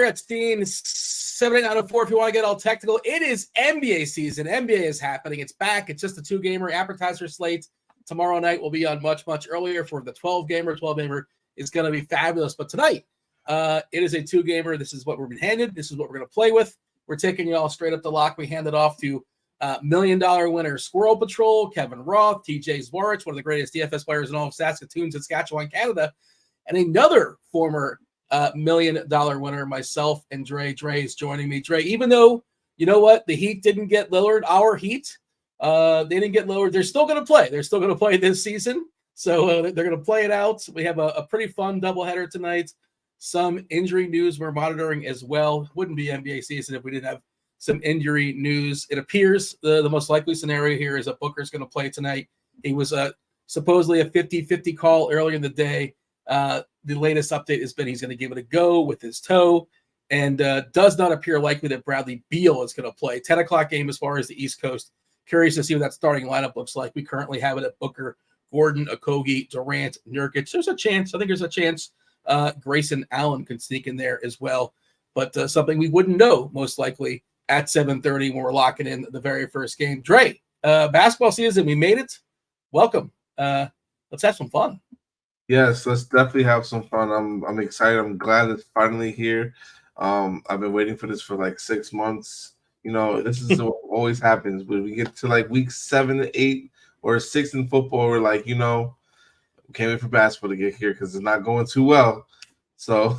Epstein, 78904 if you want to get all technical. It is NBA season. NBA is happening. It's back. It's just a 2-gamer appetizer slate. Tomorrow night will be on much, much earlier for the 12-gamer. 12-gamer is going to be fabulous. But tonight, it is a 2-gamer. This is what we're being handed. This is what we're going to play with. We're taking you all straight up the lock. We hand it off to $1 million winner SquirrelPatrol, Kevin Roth, TJ Zwarych, one of the greatest DFS players in all of Saskatoon, Saskatchewan, Canada, and another former $1 million winner, myself and Dre. Dre is joining me. Dre, even though, you know what, the Heat didn't get Lillard, our Heat, they didn't get lowered. They're still going to play. They're still going to play this season. So they're going to play it out. We have a pretty fun doubleheader tonight. Some injury news we're monitoring as well. Wouldn't be NBA season if we didn't have some injury news. It appears the most likely scenario here is that Booker's going to play tonight. He was supposedly a 50-50 call earlier in the day. The latest update has been he's going to give it a go with his toe, and does not appear likely that Bradley Beal is going to play. 10 o'clock game as far as the East Coast. Curious to see what that starting lineup looks like. We currently have it at Booker, Gordon, Okogie, Durant, Nurkic. There's a chance. I think there's a chance Grayson Allen can sneak in there as well, but something we wouldn't know most likely at 7:30 when we're locking in the very first game. Dre, basketball season, we made it. Welcome. Let's have some fun. Yes, let's definitely have some fun. I'm excited. I'm glad it's finally here. I've been waiting for this for like 6 months. You know, this is what always happens when we get to like week 7, 8, or 6 in football. We're like, you know, can't wait for basketball to get here because it's not going too well. So,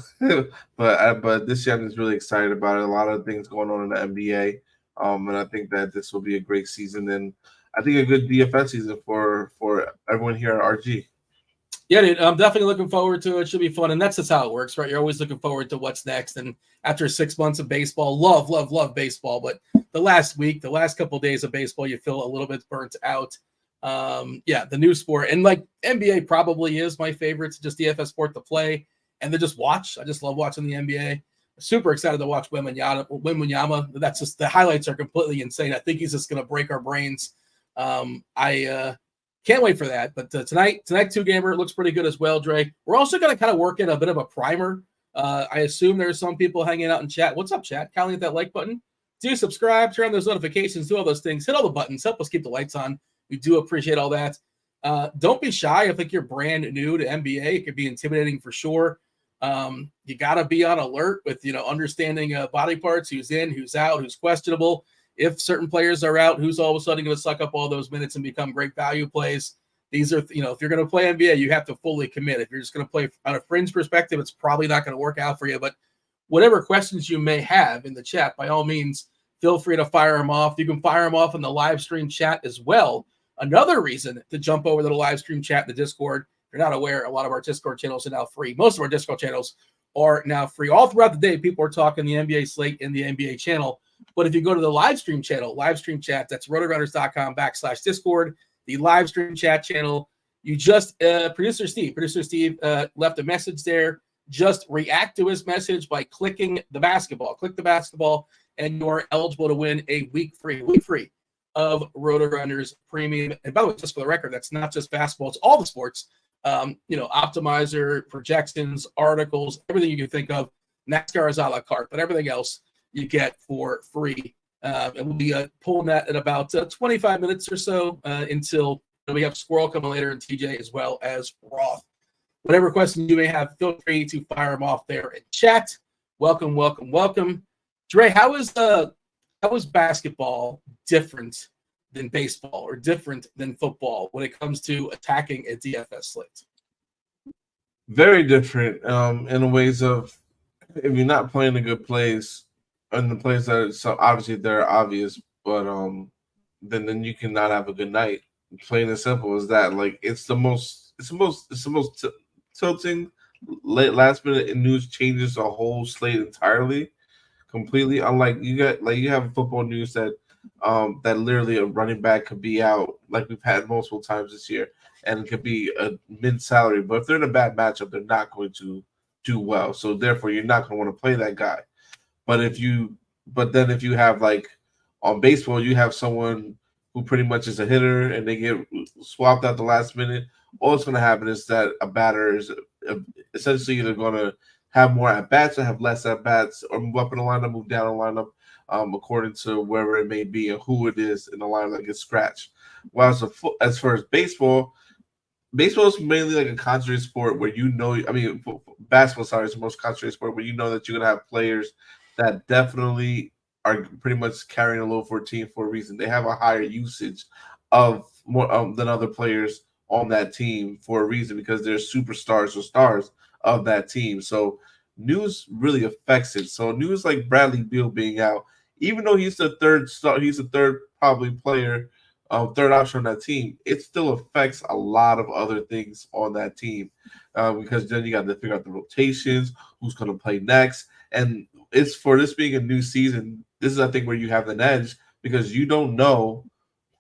but this year I'm just really excited about it. A lot of things going on in the NBA, and I think that this will be a great season, and I think a good DFS season for everyone here at RG. Yeah, dude, I'm definitely looking forward to it. It should be fun, and that's just how it works, right? You're always looking forward to what's next. And after 6 months of baseball, love baseball, but the last couple of days of baseball, you feel a little bit burnt out. Yeah, the new sport, and like NBA probably is my favorite. It's just DFS sport to play and then just watch. I just love watching the NBA. Super excited to watch Wembanyama. That's just, the highlights are completely insane. I think he's just going to break our brains. I can't wait for that. But tonight 2-gamer looks pretty good as well, Dre. We're also going to kind of work in a bit of a primer. I assume there's some people hanging out in chat. What's up, chat? Kindly hit that like button. Do subscribe, turn on those notifications, do all those things. Hit all the buttons. Help us keep the lights on. We do appreciate all that. Don't be shy. I think you're brand new to NBA. It could be intimidating for sure. You got to be on alert with, understanding body parts, who's in, who's out, who's questionable. If certain players are out, who's all of a sudden going to suck up all those minutes and become great value plays. These are, if you're going to play NBA, you have to fully commit. If you're just going to play on a fringe perspective, it's probably not going to work out for you. But whatever questions you may have in the chat, by all means, feel free to fire them off. You can fire them off in the live stream chat as well. Another reason to jump over to the live stream chat in the Discord. If you're not aware, a lot of our Discord channels are now free. Most of our Discord channels are now free. All throughout the day, people are talking the NBA slate in the NBA channel. But if you go to the live stream channel, live stream chat, that's RotoGrinders.com/Discord, the live stream chat channel, you just, Producer Steve left a message there. Just react to his message by clicking the basketball. Click the basketball, and you're eligible to win a week free of RotoGrinders Premium. And by the way, just for the record, that's not just basketball, it's all the sports. Optimizer, projections, articles, everything you can think of. NASCAR is a la carte, but everything else you get for free. And we'll be pulling that in about 25 minutes or so until we have Squirrel coming later and TJ as well as Roth. Whatever questions you may have, feel free to fire them off there in chat. Welcome. Dre, how is basketball different than baseball or different than football when it comes to attacking a DFS slate? Very different in the ways of, if you're not playing a good plays, and the plays that are, so obviously they're obvious, but then you cannot have a good night. Plain and simple as that. Like it's the most tilting last minute news changes a whole slate entirely, completely. Unlike you have football news that literally a running back could be out, like we've had multiple times this year, and it could be a mid-salary. But if they're in a bad matchup, they're not going to do well. So therefore, you're not going to want to play that guy. But if you have, like on baseball, you have someone who pretty much is a hitter and they get swapped out the last minute, all that's going to happen is that a batter is essentially either going to have more at bats or have less at bats, or move up in the lineup, move down in the lineup, according to wherever it may be and who it is in the lineup that gets scratched. While as far as baseball is mainly like a concentrated sport where basketball, sorry, is the most concentrated sport where you know that you're going to have players that definitely are pretty much carrying a load for a team for a reason. They have a higher usage of more than other players on that team for a reason because they're superstars or stars of that team. So news really affects it. So news like Bradley Beal being out, even though he's the third probably player, third option on that team, it still affects a lot of other things on that team because then you got to figure out the rotations, who's going to play next, and it's for this being a new season. This is, I think, where you have an edge because you don't know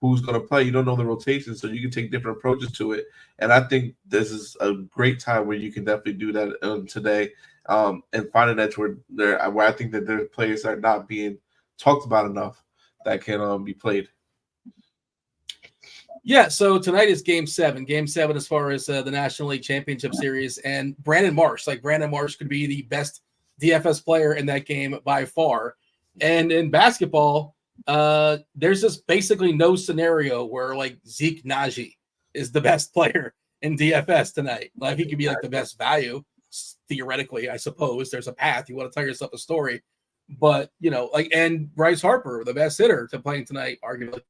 who's going to play. You don't know the rotation, so you can take different approaches to it. And I think this is a great time where you can definitely do that today and find an edge where I think that there are players that are not being talked about enough that can be played. Yeah, so tonight is Game 7. Game 7 as far as the National League Championship Series. And Brandon Marsh could be the best DFS player in that game by far. And in basketball, there's just basically no scenario where like Zeke Naji is the best player in DFS tonight. Like he could be like the best value theoretically, I suppose. There's a path. You want to tell yourself a story. But, and Bryce Harper, the best hitter to playing tonight, arguably.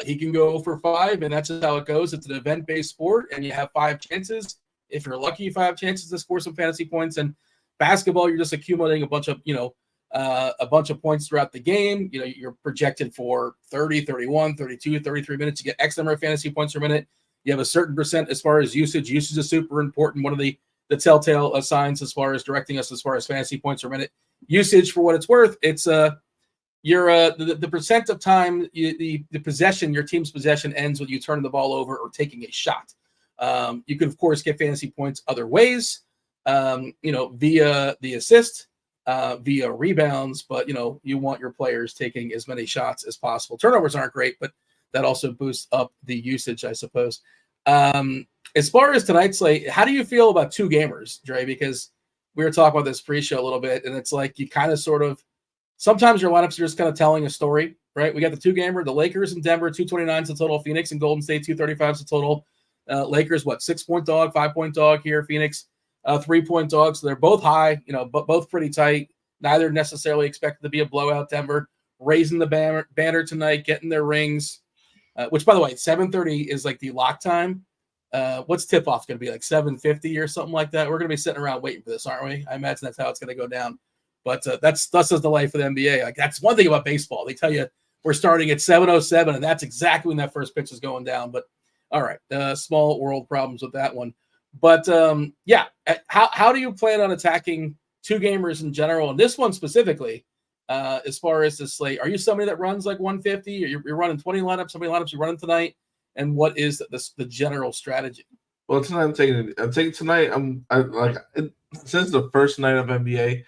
He can go for 5, and that's just how it goes. It's an event-based sport, and you have 5 chances. If you're lucky, 5 chances to score some fantasy points. And basketball, you're just accumulating a bunch of points throughout the game. You're projected for 30, 31, 32, 33 minutes. You get X number of fantasy points per minute. You have a certain percent as far as usage. Usage is super important. One of the telltale signs as far as directing us as far as fantasy points per minute. Usage, for what it's worth, it's the percent of time the possession, your team's possession ends when you turn the ball over or taking a shot. You can of course get fantasy points other ways, via the assist, via rebounds, but you want your players taking as many shots as possible. Turnovers aren't great, but that also boosts up the usage, I suppose. As far as tonight's slate, how do you feel about 2 gamers, Dre? Because we were talking about this pre-show a little bit, and it's like you kind of sort of sometimes your lineups are just kind of telling a story, right? We got the 2-gamer, the Lakers and Denver, 229 is the total. Phoenix and Golden State, 235 is the total. Lakers, 6-point dog, 5-point dog here. Phoenix, 3-point dog. So they're both high, but both pretty tight. Neither necessarily expected to be a blowout. Denver raising the banner tonight, getting their rings, which, by the way, 7:30 is like the lock time. What's tip-off going to be, like 7:50 or something like that? We're going to be sitting around waiting for this, aren't we? I imagine that's how it's going to go down. But that's just the life of the NBA. Like that's one thing about baseball. They tell you we're starting at 7:07, and that's exactly when that first pitch is going down. But all right, small world problems with that one. But how do you plan on attacking 2 gamers in general, and this one specifically, as far as the slate? Are you somebody that runs like 150? Or you're running 20 lineups? How many lineups you running tonight? And what is the general strategy? Well, tonight I'm taking tonight. Since the first night of NBA.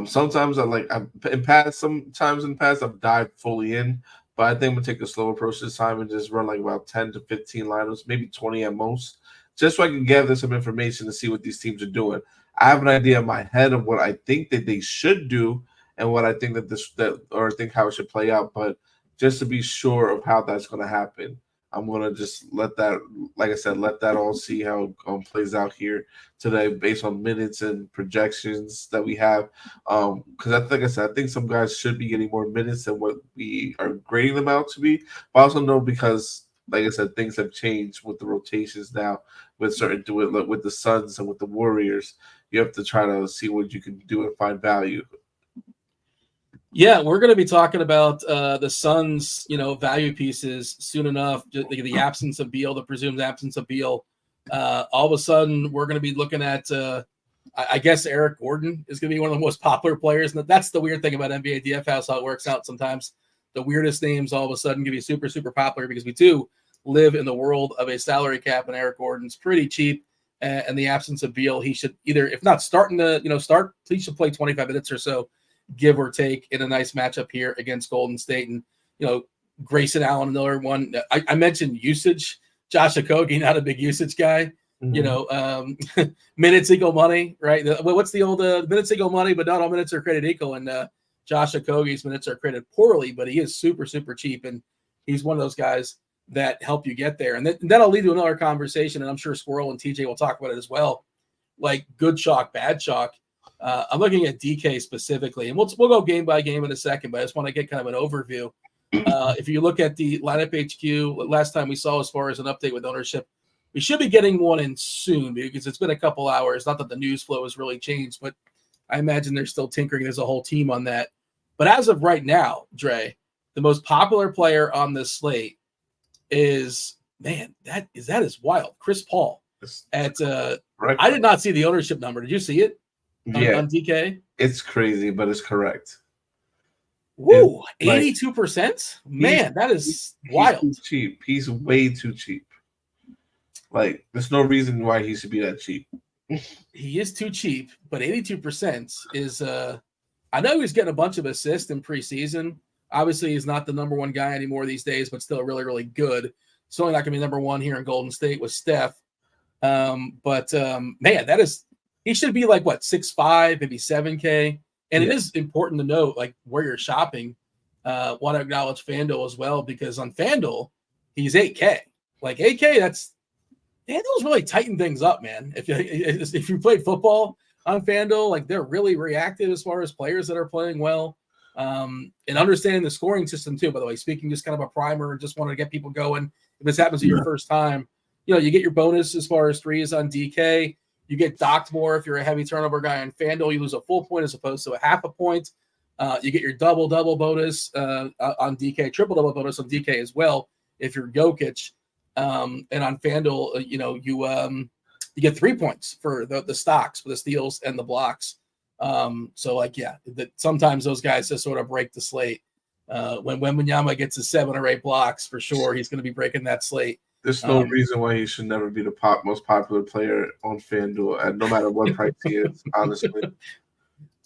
Sometimes sometimes in the past I've dived fully in, but I think I'm gonna take a slow approach this time and just run like about 10 to 15 lineups, maybe 20 at most, just so I can gather some information to see what these teams are doing. I have an idea in my head of what I think that they should do and what I think I think how it should play out, but just to be sure of how that's going to happen, I'm going to just let that all see how it plays out here today based on minutes and projections that we have. Because like I said, I think some guys should be getting more minutes than what we are grading them out to be. But I also know because, like I said, things have changed with the rotations now with the Suns and with the Warriors. You have to try to see what you can do and find value. Yeah, we're going to be talking about the Suns, value pieces soon enough. The absence of Beal, the presumed absence of Beal. All of a sudden, we're going to be looking at, I guess, Eric Gordon is going to be one of the most popular players. And that's the weird thing about NBA DFS, how it works out sometimes. The weirdest names all of a sudden can be super, super popular because we do live in the world of a salary cap, and Eric Gordon's pretty cheap. And the absence of Beal, he should either, if not starting to, start, he should play 25 minutes or so, give or take, in a nice matchup here against Golden State. And, Grayson Allen, another one. I mentioned usage. Josh Okogie, not a big usage guy. you know, minutes equal money, right? What's the old minutes equal money, but not all minutes are created equal. And Josh Okogie's minutes are created poorly, but he is super, super cheap. And he's one of those guys that help you get there. And that'll lead to another conversation. And I'm sure Squirrel and TJ will talk about it as well. Like good chalk, bad chalk. I'm looking at DK specifically, and we'll go game by game in a second, but I just want to get kind of an overview. If you look at the lineup HQ, last time we saw as far as an update with ownership, we should be getting one in soon because it's been a couple hours. Not that the news flow has really changed, but I imagine they're still tinkering. There's a whole team on that. But as of right now, Dre, the most popular player on this slate is, man, that is wild. Chris Paul at right. I did not see the ownership number. Did you see it? On DK? It's crazy, but it's correct. Woo, 82%? Man, that is wild. He's too cheap. He's way too cheap. Like, there's no reason why he should be that cheap. He is too cheap, but 82% is I know he's getting a bunch of assists in preseason. Obviously, he's not the number one guy anymore these days, but still really, really good. Certainly not going to be number one here in Golden State with Steph. Man, that is he should be like what 6'5", maybe 7K. And it is important to note like where you're shopping. Want to acknowledge Fanduel as well because on Fanduel he's 8K. Like 8K, Fanduel's really tighten things up, man. If you played football on Fanduel, like they're really reactive as far as players that are playing well. And understanding the scoring system too. By the way, speaking just kind of a primer and just wanted to get people going. If this happens to your first time, you get your bonus as far as threes on DK. You get docked more if you're a heavy turnover guy on Fanduel. You lose a full point as opposed to a half a point. You get your double bonus on DK, triple-double bonus on DK as well if you're Jokic. And on Fanduel, you get 3 points for the stocks, for the steals and the blocks. Sometimes those guys just sort of break the slate. When Wembanyama gets his 7 or 8 blocks, for sure, he's going to be breaking that slate. There's no reason why he should never be the most popular player on FanDuel, no matter what price he is, honestly.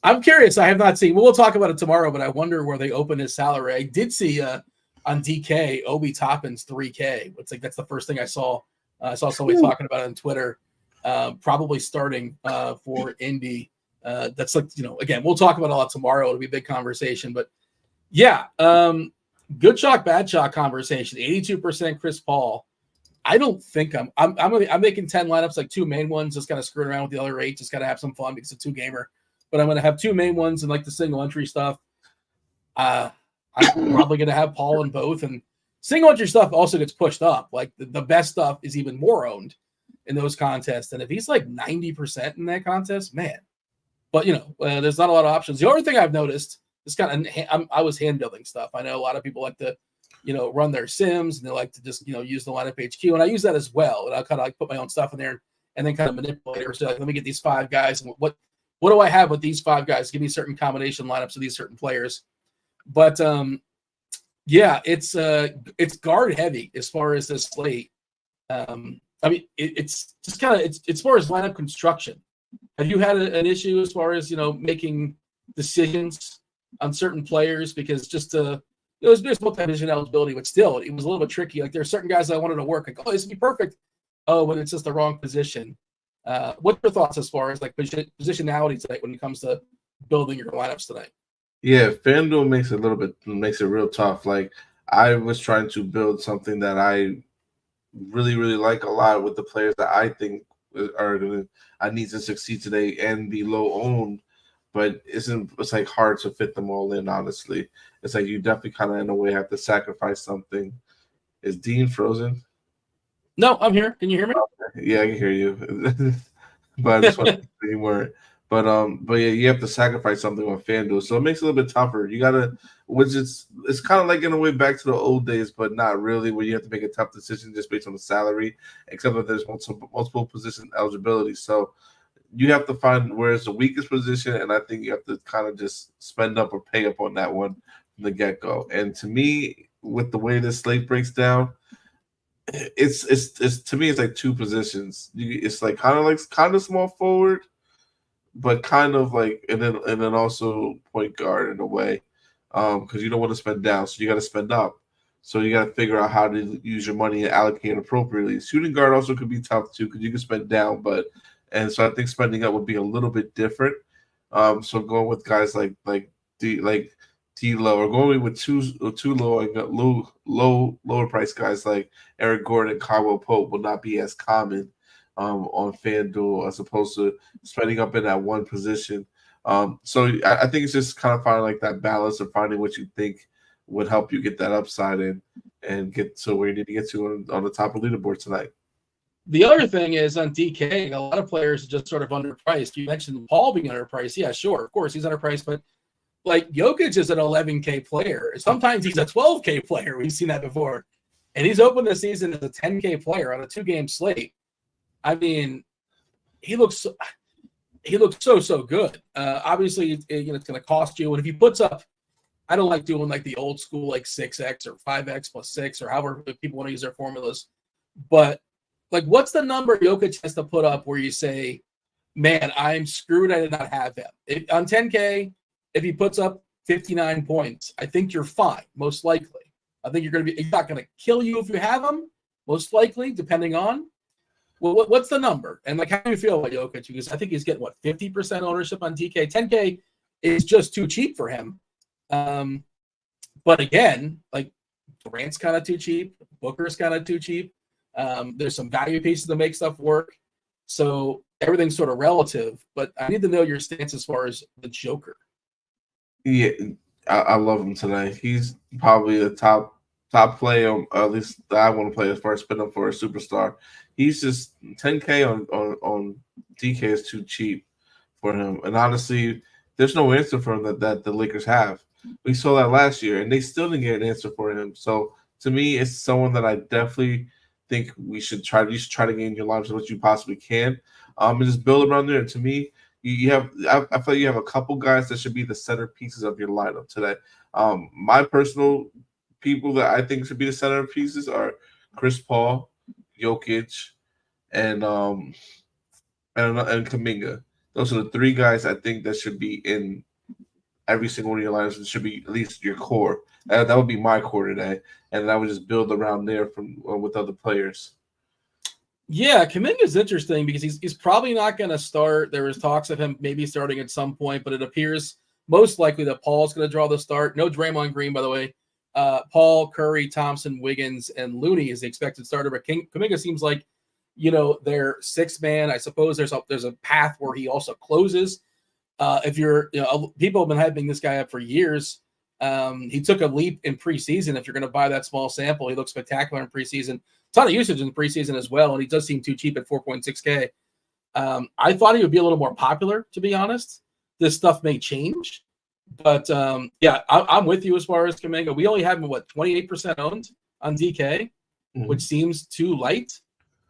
I'm curious. I have not seen. We'll talk about it tomorrow, but I wonder where they open his salary. I did see on DK, Obi Toppin's 3K. It's like that's the first thing I saw. I saw somebody talking about it on Twitter, probably starting for Indy. That's like, again, we'll talk about all that tomorrow. It'll be a big conversation. But, yeah, good chalk, bad chalk conversation. 82% Chris Paul. I don't think I'm making 10 lineups, like 2 main ones, just kind of screwing around with the other 8, just got to have some fun because it's a 2-gamer. But I'm going to have 2 main ones and like the single entry stuff. I'm probably going to have Paul in both. And single entry stuff also gets pushed up. Like the best stuff is even more owned in those contests. And if he's like 90% in that contest, man. But, there's not a lot of options. The only thing I've noticed is I was hand building stuff. I know a lot of people like to run their sims and they like to just, use the lineup HQ. And I use that as well. And I'll kind of like put my own stuff in there and then kind of manipulate it. So like, let me get these 5 guys. And what do I have with these 5 guys? Give me certain combination lineups of these certain players. But it's guard heavy as far as this slate. It's just kind of, it's as far as lineup construction. Have you had an issue as far as, making decisions on certain players? Because just there's multi-position eligibility, but still, it was a little bit tricky. Like there are certain guys I wanted to work. Like, oh, this would be perfect. Oh, but it's just the wrong position. What's your thoughts as far as like positionality tonight when it comes to building your lineups tonight? Yeah, FanDuel makes it real tough. Like I was trying to build something that I really, really like a lot with the players that I think I need to succeed today and be low owned, but it's like hard to fit them all in, honestly. It's like you definitely kind of in a way have to sacrifice something. Is Dean frozen? No, I'm here. Can you hear me? Yeah, I can hear you. But I just want to say you weren't. But yeah, you have to sacrifice something on FanDuel. So it makes it a little bit tougher. You gotta, it's kind of like in a way back to the old days, but not really, where you have to make a tough decision just based on the salary, except that there's multiple position eligibility. So you have to find where it's the weakest position, and I think you have to kind of just spend up or pay up on that one from the get-go. And to me, with the way this slate breaks down, it's to me it's like 2 positions. It's like kind of small forward, but kind of like and then also point guard in a way, because you don't want to spend down, so you got to spend up. So you got to figure out how to use your money and allocate appropriately. Shooting guard also could be tough too because you can spend down, and so I think spending up would be a little bit different. So going with guys like D'Lo, or going with too low and lower price guys like Eric Gordon, Caldwell Pope will not be as common on FanDuel as opposed to spending up in that one position. So I think it's just kind of finding like that balance of finding what you think would help you get that upside and get to where you need to get to on the top of the leaderboard tonight. The other thing is on DK, a lot of players are just sort of underpriced. You mentioned Paul being underpriced. Yeah, sure. Of course, he's underpriced, but like Jokic is an 11K player. Sometimes he's a 12K player. We've seen that before. And he's opened the season as a 10K player on a 2-game slate. I mean, he looks so good. Obviously, it's going to cost you. And if he puts up, I don't like doing like the old school like 6x or 5x plus 6 or however people want to use their formulas. But like, what's the number Jokic has to put up where you say, man, I'm screwed. I did not have him. On 10K, if he puts up 59 points, I think you're fine, most likely. I think he's not going to kill you if you have him, most likely, depending on. Well, what's the number? And like, how do you feel about Jokic? Because I think he's getting, 50% ownership on DK. 10K is just too cheap for him. But again, like, Durant's kind of too cheap. Booker's kind of too cheap. There's some value pieces to make stuff work. So everything's sort of relative. But I need to know your stance as far as the Joker. Yeah, I love him tonight. He's probably the top player, at least that I want to play as far as spin up for a superstar. He's just 10K on DK is too cheap for him. And honestly, there's no answer for him that the Lakers have. We saw that last year, and they still didn't get an answer for him. So to me, it's someone that I definitely think you should try to gain your lineup as much as you possibly can. And just build around there. And to me, I feel like you have a couple guys that should be the centerpieces of your lineup today. My personal people that I think should be the centerpieces are Chris Paul, Jokic, and Kuminga. Those are the three guys I think that should be in every single one of your lineups. It should be at least your core. That would be my core today, and I would just build around there with other players. Yeah, Kuminga is interesting because he's probably not going to start. There was talks of him maybe starting at some point, but it appears most likely that Paul's going to draw the start. No Draymond Green, by the way. Paul, Curry, Thompson, Wiggins, and Looney is the expected starter. But Kuminga seems like, their sixth man. I suppose there's a path where he also closes. If you're, people have been hyping this guy up for years. He took a leap in preseason. If you're going to buy that small sample, he looks spectacular in preseason. Ton of usage in the preseason as well, and he does seem too cheap at 4.6K. I thought he would be a little more popular, to be honest. This stuff may change, but I'm with you as far as Kuminga. We only have him 28% owned on DK, which seems too light.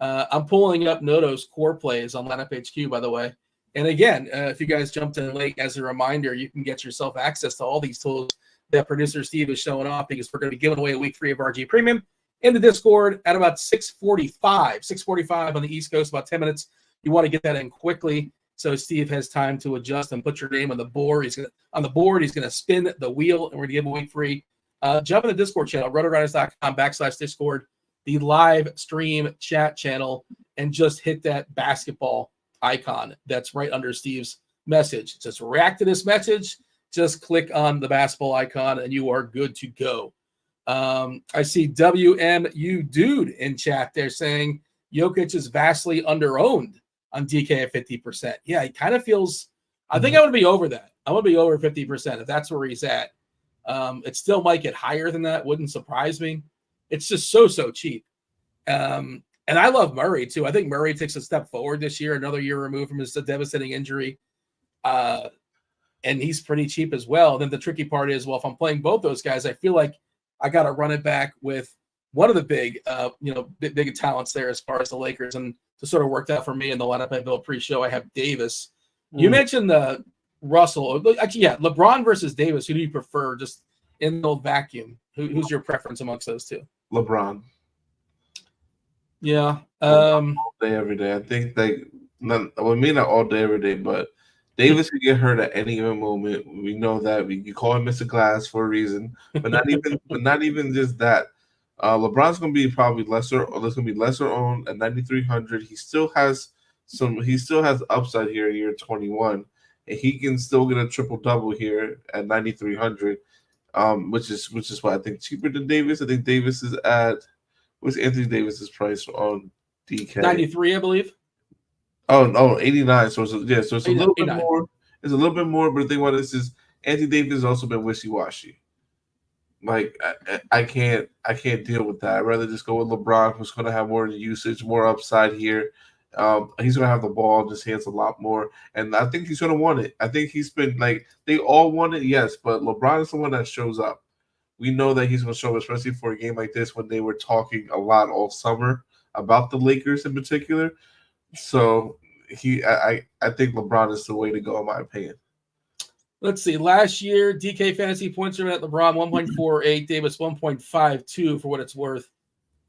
I'm pulling up Noto's core plays on Lineup HQ, by the way. And again, if you guys jumped in late, as a reminder, you can get yourself access to all these tools that producer Steve is showing off because we're going to be giving away a week 3 of RG Premium in the Discord at about 6:45 on the East Coast, about 10 minutes. You want to get that in quickly so Steve has time to adjust and put your name on the board. He's going to spin the wheel, and we're going to give a week free. Jump in the Discord channel, RotoGrinders.com/Discord, the live stream chat channel, and just hit that basketball icon that's right under Steve's message. Just react to this message. Just click on the basketball icon, and you are good to go. I see WMU Dude in chat there saying Jokic is vastly underowned on DK at 50%. Yeah, he kind of feels – I think I would be over that. I would be over 50% if that's where he's at. It still might get higher than that. Wouldn't surprise me. It's just so cheap. And I love Murray, too. I think Murray takes a step forward this year, another year removed from his devastating injury. And he's pretty cheap as well. Then the tricky part is, well, if I'm playing both those guys, I feel like I got to run it back with one of the big talents there as far as the Lakers. And to sort of worked out for me in the lineup I built pre-show, I have Davis. You mentioned the Russell. Actually, yeah, LeBron versus Davis. Who do you prefer just in the vacuum? Who's your preference amongst those two? LeBron. Yeah. All day, every day. I think not all day, every day, but Davis could get hurt at any given moment. We know that. You call him Mr. Glass for a reason, but not even just that. LeBron's going to be probably lesser. There's going to be lesser owned at 9,300. He still has upside here in year 21, and he can still get a triple double here at 9,300. Which is what I think cheaper than Davis. I think Davis is at what's Anthony Davis's price on DK? 93, I believe. Oh no, 89. So it's a little bit 89. more. It's a little bit more, but the thing about this is Anthony Davis has also been wishy-washy. Like I can't deal with that. I'd rather just go with LeBron, who's going to have more usage, more upside here. He's going to have the ball in his hands a lot more, and I think he's going to want it. I think he's been like they all want it, yes, but LeBron is the one that shows up. We know that he's going to show up, especially for a game like this when they were talking a lot all summer about the Lakers in particular. So I think LeBron is the way to go, in my opinion. Let's see. Last year, DK fantasy points are at LeBron 1.48, Davis 1.52 for what it's worth.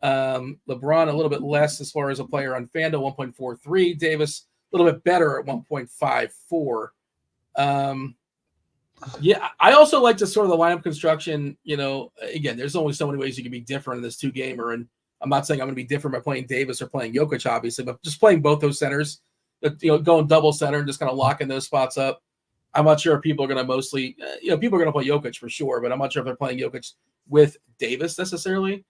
LeBron a little bit less as far as a player on Fanduel, 1.43. Davis a little bit better at 1.54. Yeah, I also like to sort of the lineup construction. Again, there's only so many ways you can be different in this two-gamer, and I'm not saying I'm going to be different by playing Davis or playing Jokic, obviously, but just playing both those centers, going double center and just kind of locking those spots up. I'm not sure if people are going to mostly, people are going to play Jokic for sure, but I'm not sure if they're playing Jokic with Davis necessarily.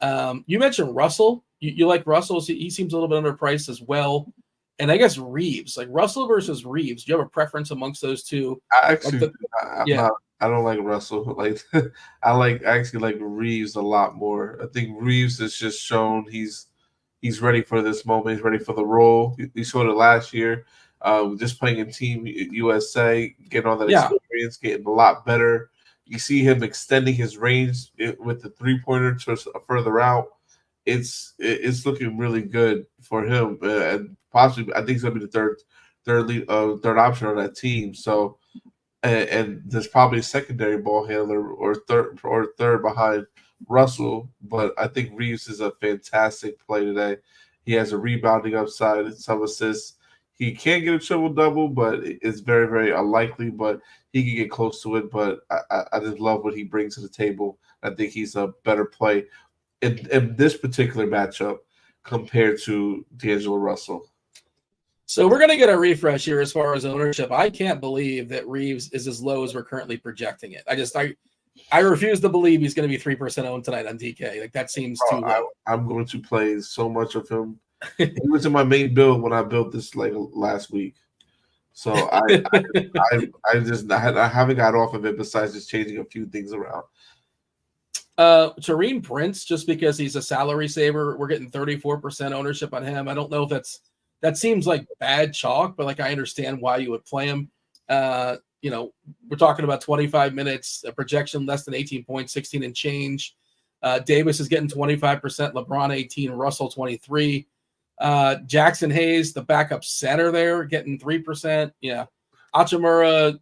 You mentioned Russell. You like Russell. He seems a little bit underpriced as well. And I guess Reeves, like Russell versus Reeves. Do you have a preference amongst those two? I don't like Russell. Like I actually like Reeves a lot more. I think Reeves has just shown he's ready for this moment. He's ready for the role. He showed it last year. Just playing in Team USA, getting all that experience, getting a lot better. You see him extending his range with the 3-pointer to further out. It's looking really good for him, and possibly I think he's gonna be the third option on that team. So, and there's probably a secondary ball handler or third behind Russell, but I think Reeves is a fantastic play today. He has a rebounding upside, some assists. He can't get a triple-double, but it's very, very unlikely, but he can get close to it. But I just love what he brings to the table. I think he's a better play in this particular matchup compared to D'Angelo Russell. So we're going to get a refresh here as far as ownership. I can't believe that Reeves is as low as we're currently projecting it. I refuse to believe he's going to be 3% owned tonight on DK. Like that seems too low. I'm going to play so much of him. He was in my main build when I built this like last week, so I haven't got off of it besides just changing a few things around. Taurean Prince, just because he's a salary saver, we're getting 34% ownership on him. I don't know if that seems like bad chalk, but like I understand why you would play him. We're talking about 25 minutes, a projection less than 18 points, 16 and change. Davis is getting 25%, LeBron 18, Russell 23. Jackson Hayes, the backup center there, getting 3%. Yeah. Hachimura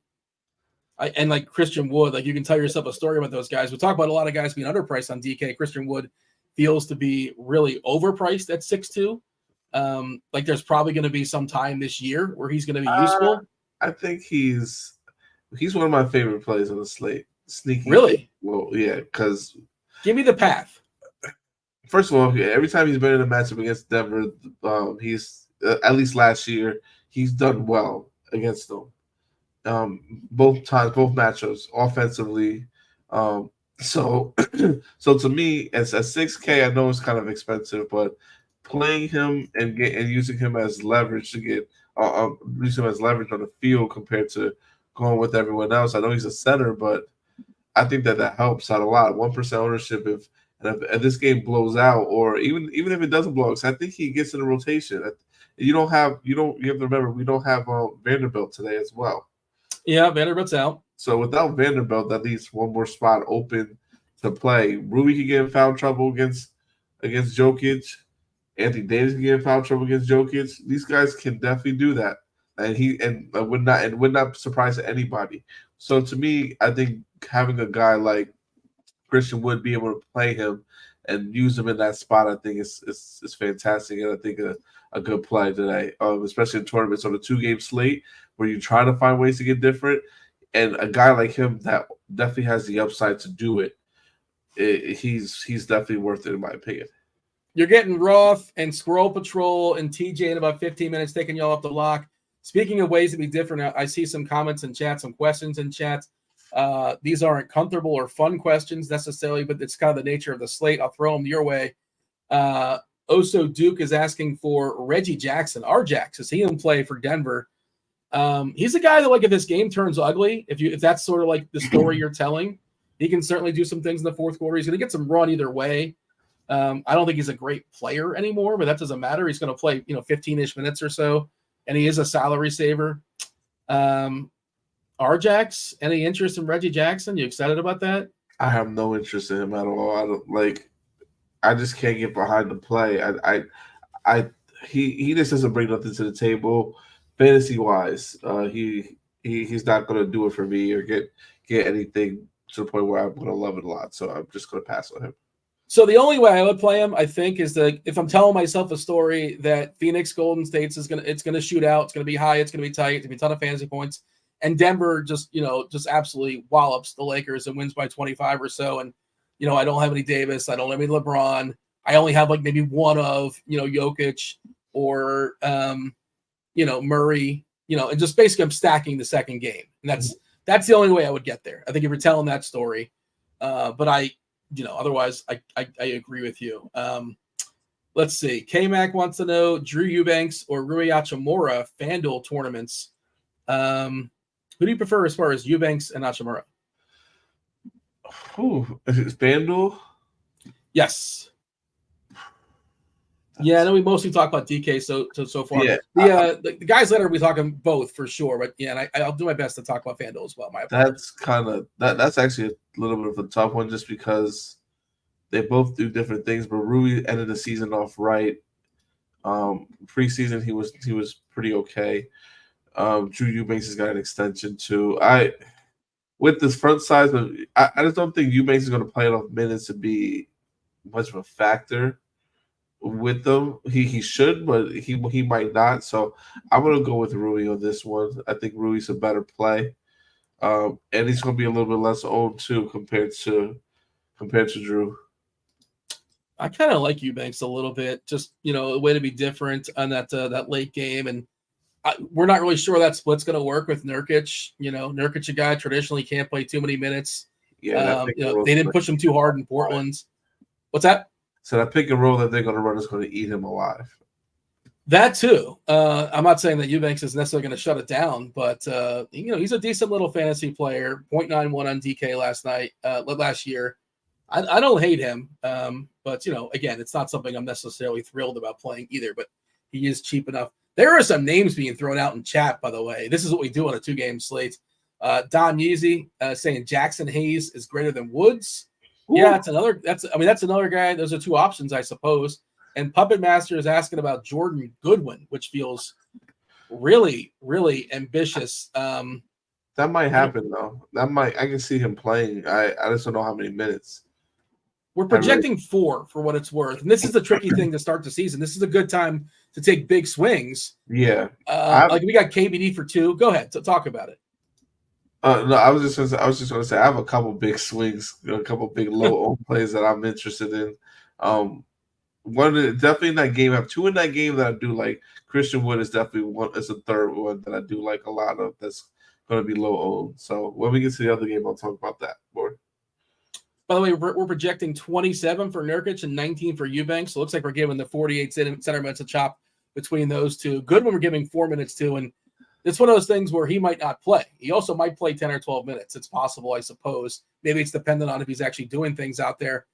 and like Christian Wood, like you can tell yourself a story about those guys. We talk about a lot of guys being underpriced on DK. Christian Wood feels to be really overpriced at 6'2". Like there's probably going to be some time this year where he's going to be useful. I think he's one of my favorite plays on the slate. Sneaky. Really? Well, yeah, because give me the path. First of all, every time he's been in a matchup against Denver, he's at least last year he's done well against them. Both matchups offensively. So to me, as a 6K, I know it's kind of expensive, but playing him and using him as leverage to get using him as leverage on the field compared to going with everyone else. I know he's a center, but I think that helps out a lot. 1% ownership if this game blows out, or even if it doesn't blow out, I think he gets in the rotation. You have to remember we don't have Vanderbilt today as well. Yeah, Vanderbilt's out. So without Vanderbilt, that leaves one more spot open to play. Rui can get in foul trouble against Jokic. Anthony Davis can get in foul trouble against Jokic. These guys can definitely do that, and would not surprise anybody. So to me, I think having a guy like Christian Wood be able to play him and use him in that spot, I think is fantastic, and I think a good play today, especially in tournaments on a 2-game slate where you're trying to find ways to get different, and a guy like him that definitely has the upside to do it. he's definitely worth it in my opinion. You're getting Roth and SquirrelPatrol and TJ in about 15 minutes, taking y'all up the lock. Speaking of ways to be different, I see some comments in chat, some questions in chat. These aren't comfortable or fun questions necessarily, but it's kind of the nature of the slate. I'll throw them your way. Oso Duke is asking for Reggie Jackson. Jax, is he in play for Denver? He's a guy that, like, if this game turns ugly, if that's sort of like the story you're telling, he can certainly do some things in the fourth quarter. He's going to get some run either way. I don't think he's a great player anymore, but that doesn't matter. He's going to play, 15-ish minutes or so, and he is a salary saver. Jax, any interest in Reggie Jackson? You excited about that? I have no interest in him at all. I just can't get behind the play. He just doesn't bring nothing to the table, fantasy wise. He's not going to do it for me or get anything to the point where I'm going to love it a lot. So I'm just going to pass on him. So the only way I would play him, I think, is that if I'm telling myself a story that Phoenix Golden State's it's gonna shoot out, it's gonna be high, it's gonna be tight, it's gonna be a ton of fantasy points, and Denver just absolutely wallops the Lakers and wins by 25 or so, and I don't have any Davis, I don't have any LeBron, I only have like maybe one of Jokic or Murray, and just basically I'm stacking the second game, and that's the only way I would get there. I think if you're telling that story, but otherwise, I agree with you. Let's see. K-Mac wants to know Drew Eubanks or Rui Hachimura Fanduel tournaments. Who do you prefer as far as Eubanks and Hachimura? Is it FanDuel? Yes. Yeah, I know we mostly talk about DK so far. Yeah, the guys later we talking both for sure, but yeah, and I'll do my best to talk about FanDuel as well. That's actually a little bit of a tough one just because they both do different things. But Rui ended the season off right. Preseason he was pretty okay. Drew Eubanks has got an extension too. With this front size, I just don't think Eubanks is going to play enough minutes to be much of a factor with them. He should, but he might not. So I'm gonna go with Rui on this one. I think Rui's a better play, and he's gonna be a little bit less owned too compared to Drew. I kind of like Eubanks a little bit, just a way to be different on that late game, and we're not really sure that split's going to work with Nurkic. Nurkic, a guy traditionally can't play too many minutes. Yeah, they didn't push him too hard in Portland. What's that? So that pick and roll that they're going to run is going to eat him alive. That too. I'm not saying that Eubanks is necessarily going to shut it down, but he's a decent little fantasy player. 0.91 on DK last year. I don't hate him, but again, it's not something I'm necessarily thrilled about playing either. But he is cheap enough. There are some names being thrown out in chat, by the way. This is what we do on a 2-game slate. Don Yeezy saying Jackson Hayes is greater than Woods. Ooh. Yeah, that's another guy. Those are two options, I suppose. And Puppet Master is asking about Jordan Goodwin, which feels really, really ambitious. That might happen though. I can see him playing. I just don't know how many minutes. We're projecting 4 for what it's worth. And this is the tricky thing to start the season. This is a good time to take big swings. Yeah. We got KBD for 2. Go ahead. Talk about it. No, I was just going to say I have a couple big swings, a couple big low plays that I'm interested in. One definitely in that game. I have 2 in that game that I do like. Christian Wood is definitely one. It's a third one that I do like a lot of. That's going to be low owned. So when we get to the other game, I'll talk about that more. By the way, we're projecting 27 for Nurkic and 19 for Eubanks. So it looks like we're giving the 48 center minutes a chop between those two. Goodwin, we're giving 4 minutes to, and it's one of those things where he might not play. He also might play 10 or 12 minutes. It's possible, I suppose. Maybe it's dependent on if he's actually doing things out there.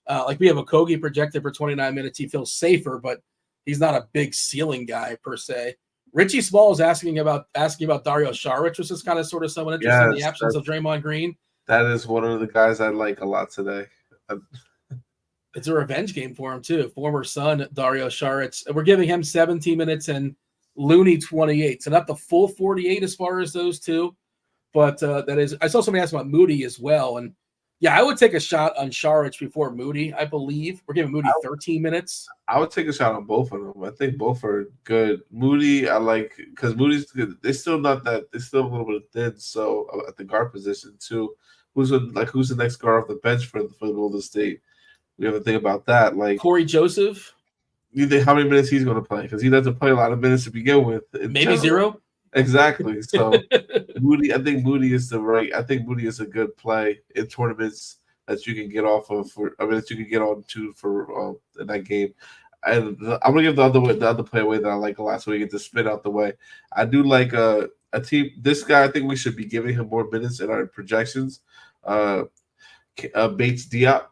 Like we have a Kogi projected for 29 minutes. He feels safer, but he's not a big ceiling guy per se. Richie Small is asking about Dario Saric, which is kind of sort of someone interested in the absence of Draymond Green. That is one of the guys I like a lot today. It's a revenge game for him too. Former son Dario Saric. We're giving him 17 minutes and Looney 28. So not the full 48 as far as those two, but that is. I saw somebody ask about Moody as well, and yeah, I would take a shot on Saric before Moody. I believe we're giving Moody 13 minutes. I would take a shot on both of them. I think both are good. Moody, I like because Moody's good. They're still not that. They're still a little bit thin, so at the guard position too. who's the next guard off the bench for Golden State? We have to think about that. Like Corey Joseph. You think how many minutes he's going to play? Because he doesn't play a lot of minutes to begin with. Maybe zero. Exactly. So Moody, I think Moody is a good play in tournaments that you can get off of that you can get on to for in that game. And I'm gonna give the other play away that I like a lot, so we get to spin out the way. I do like a team. This guy, I think we should be giving him more minutes in our projections. Bates Diop.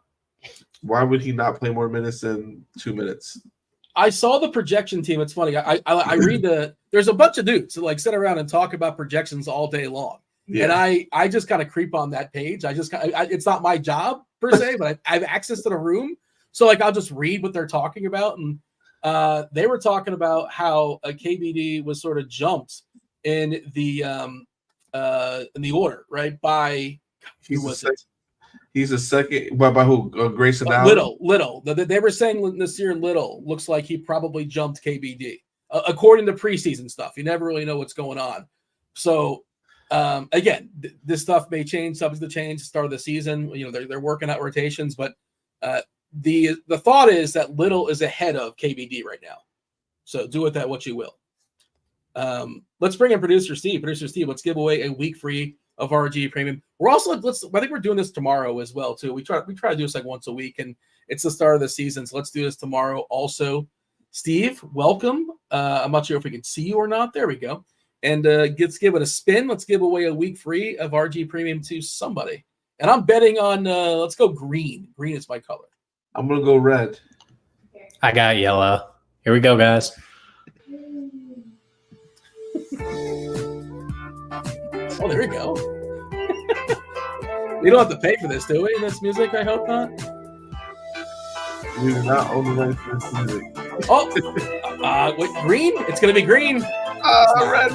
Why would he not play more minutes than 2 minutes? I saw the projection team. It's funny. I read there's a bunch of dudes that like sit around and talk about projections all day long. Yeah. And I just kind of creep on that page. It's not my job per se, but I have access to the room. So like, I'll just read what they're talking about. And they were talking about how a KBD was sort of jumped in the order, right? By who was it? He's a second. By who? Grayson Allen? Little. They were saying this year Little looks like he probably jumped KBD. According to preseason stuff. You never really know what's going on. So, again, this stuff may change, subject to change, start of the season. You know, they're working out rotations. But the thought is that Little is ahead of KBD right now. So do with that what you will. Let's bring in Producer Steve. Producer Steve, let's give away a week free of RG Premium. We're also I think we're doing this tomorrow as well too. We try to do this like once a week, and it's the start of the season, so let's do this tomorrow also. Steve, welcome. I'm not sure if we can see you or not. There we go. And let's give it a spin. Let's give away a week free of RG Premium to somebody. And I'm betting on let's go green. Green is my color. I'm gonna go red. I got yellow. Here we go, guys. Oh, there we go. We don't have to pay for this, do we? This music, I hope not. We do not own the rights to this music. Oh, wait, green? It's going to be green. Red.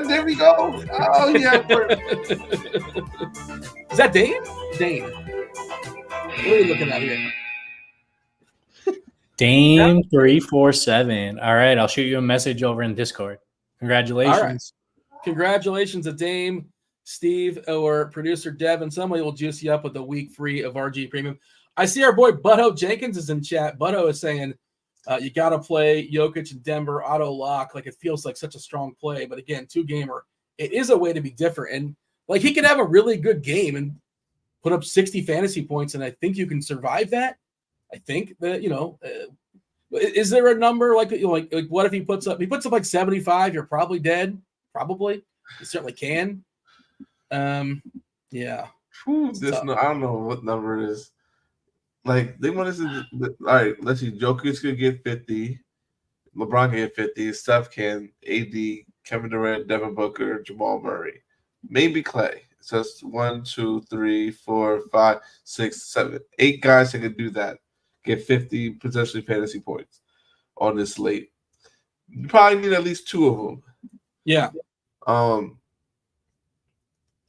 There we go. Oh, yeah. Is that Dane? Dane. What are we looking at here? Dane 347. All right, I'll shoot you a message over in Discord. Congratulations. All right. Congratulations to Dame, Steve, or producer Devin. Somebody will juice you up with a week free of RG Premium. I see our boy Butto Jenkins is in chat. Butto is saying you got to play Jokic and Denver auto lock. Like, it feels like such a strong play. But again, 2-gamer, it is a way to be different. And like, he can have a really good game and put up 60 fantasy points. And I think you can survive that. I think that, is there a number like what if he puts up like 75? You're probably dead. Probably. You certainly can. Yeah. I don't know what number it is. Like, they want us to. All right, let's see. Jokic could get 50. LeBron can get 50. Steph can. AD, Kevin Durant, Devin Booker, Jamal Murray. Maybe Clay. So it's 1, 2, 3, 4, 5, 6, 7, 8 guys that can do that. Get 50 potentially fantasy points on this slate. You probably need at least 2 of them. Yeah.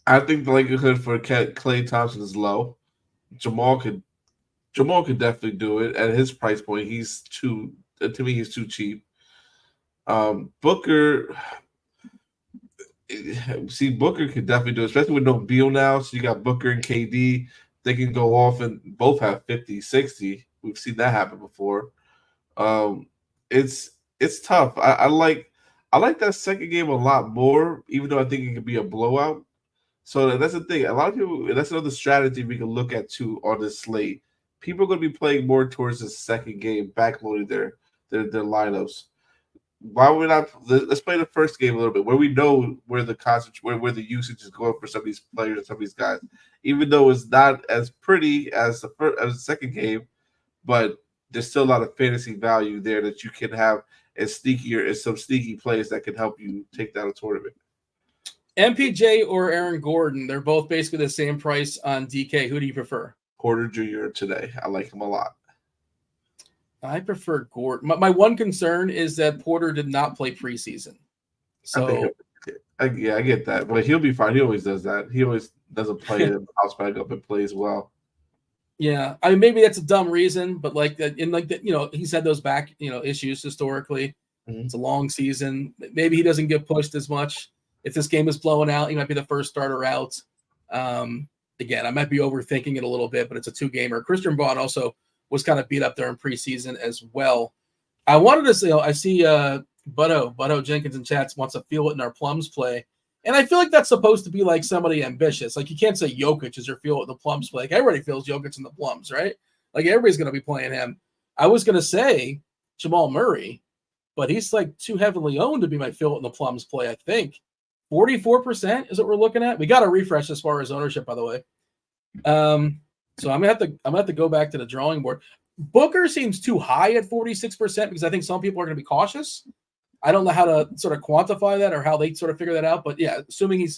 I think the likelihood for Klay Thompson is low. Jamal could definitely do it at his price point. He's too cheap. Booker could definitely do it, especially with no Beal now. So you got Booker and KD. They can go off and both have 50, 60. We've seen that happen before. It's tough. I like that second game a lot more, even though I think it could be a blowout. So that's the thing. A lot of people, that's another strategy we can look at too on this slate. People are going to be playing more towards the second game, backloading their lineups. Why would not? Let's play the first game a little bit, where we know where the usage is going for some of these players and some of these guys. Even though it's not as pretty as the second game, but there's still a lot of fantasy value there that you can have as some sneaky plays that can help you take down a tournament. MPJ or Aaron Gordon, they're both basically the same price on DK. Who do you prefer? Porter Jr. today. I like him a lot. I prefer Gordon. My one concern is that Porter did not play preseason. So I get that. But he'll be fine. He always does that. He always doesn't play and house back up and plays well. Yeah. I mean, maybe that's a dumb reason, but he's had those back, issues historically. Mm-hmm. It's a long season. Maybe he doesn't get pushed as much. If this game is blowing out, he might be the first starter out. again, I might be overthinking it a little bit, but it's a 2-gamer. Christian Braun also was kind of beat up there in preseason as well. I wanted to say, I see Butto Jenkins in chats wants to feel it in our plums play. And I feel like that's supposed to be like somebody ambitious. Like you can't say Jokic is your feel it in the plums play. Like everybody feels Jokic in the plums, right? Like everybody's going to be playing him. I was going to say Jamal Murray, but he's like too heavily owned to be my feel it in the plums play, I think. 44% is what we're looking at. We got to refresh as far as ownership, by the way. So I'm gonna have to go back to the drawing board. Booker seems too high at 46% because I think some people are going to be cautious. I don't know how to sort of quantify that or how they sort of figure that out. But yeah, assuming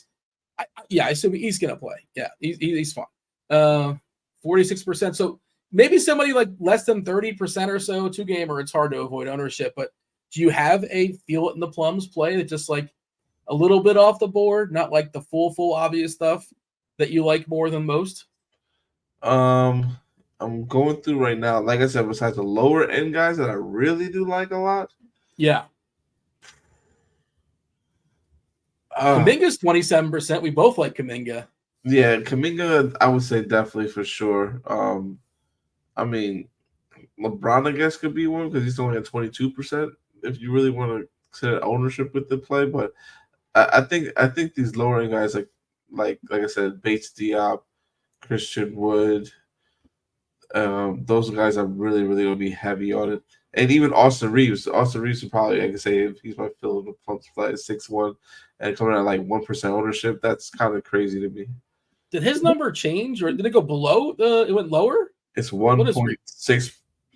I assume he's going to play. Yeah, he's fine. 46%. So maybe somebody like less than 30% or so, 2-gamer, it's hard to avoid ownership. But do you have a feel it in the plums play that just like a little bit off the board, not like the full obvious stuff that you like more than most? I'm going through right now. Like I said, besides the lower end guys that I really do like a lot. Yeah. Kuminga's 27%. We both like Kuminga. Yeah, Kuminga, I would say definitely for sure. I mean, LeBron, I guess, could be one because he's only at 22%. If you really want to consider ownership with the play, but I think these lower end guys like I said, Bates Diop, Christian Wood, those guys are really going to be heavy on it. And even Austin Reeves. Austin Reeves would probably, I can say, if he's my fill in the plumps play at 6'1" and coming at like 1% ownership, that's kind of crazy to me. Did his number change or did it go below? It went lower? It's 1.6.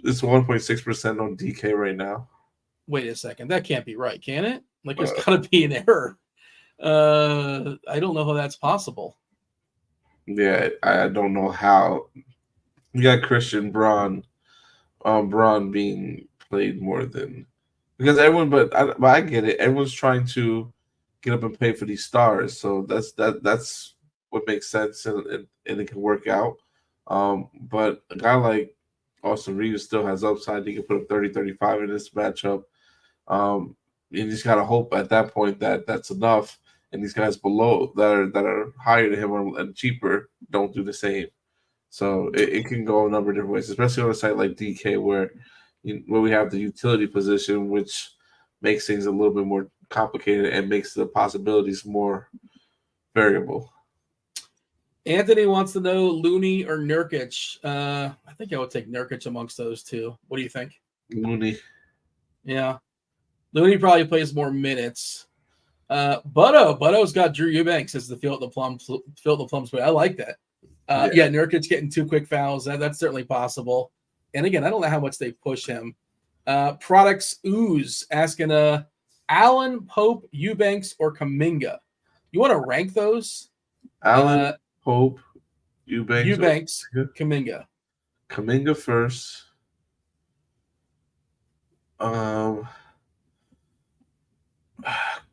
It's 1.6% on DK right now. Wait a second. That can't be right, can it? Like there's got to be an error. I don't know how that's possible. Yeah, I don't know how. You got Christian Braun being played more than because everyone, but I get it. Everyone's trying to get up and pay for these stars, so that's what makes sense and it can work out. But a guy like Austin Reeves still has upside. He can put up 30, 35 in this matchup. You just gotta hope at that point that that's enough. And these guys below that are higher than him and cheaper don't do the same. So it can go a number of different ways, especially on a site like DK where we have the utility position, which makes things a little bit more complicated and makes the possibilities more variable. Anthony wants to know Looney or Nurkic. I think I would take Nurkic amongst those two. What do you think? Looney. Yeah. Looney probably plays more minutes. Butto's got Drew Eubanks as the fill the plums play. I like that. Yeah, Nurkic getting 2 quick fouls. That's certainly possible. And again, I don't know how much they push him. Products Ooze asking Allen, Pope, Eubanks, or Kuminga. You want to rank those? Allen, Pope, Eubanks, Kuminga. Kuminga first.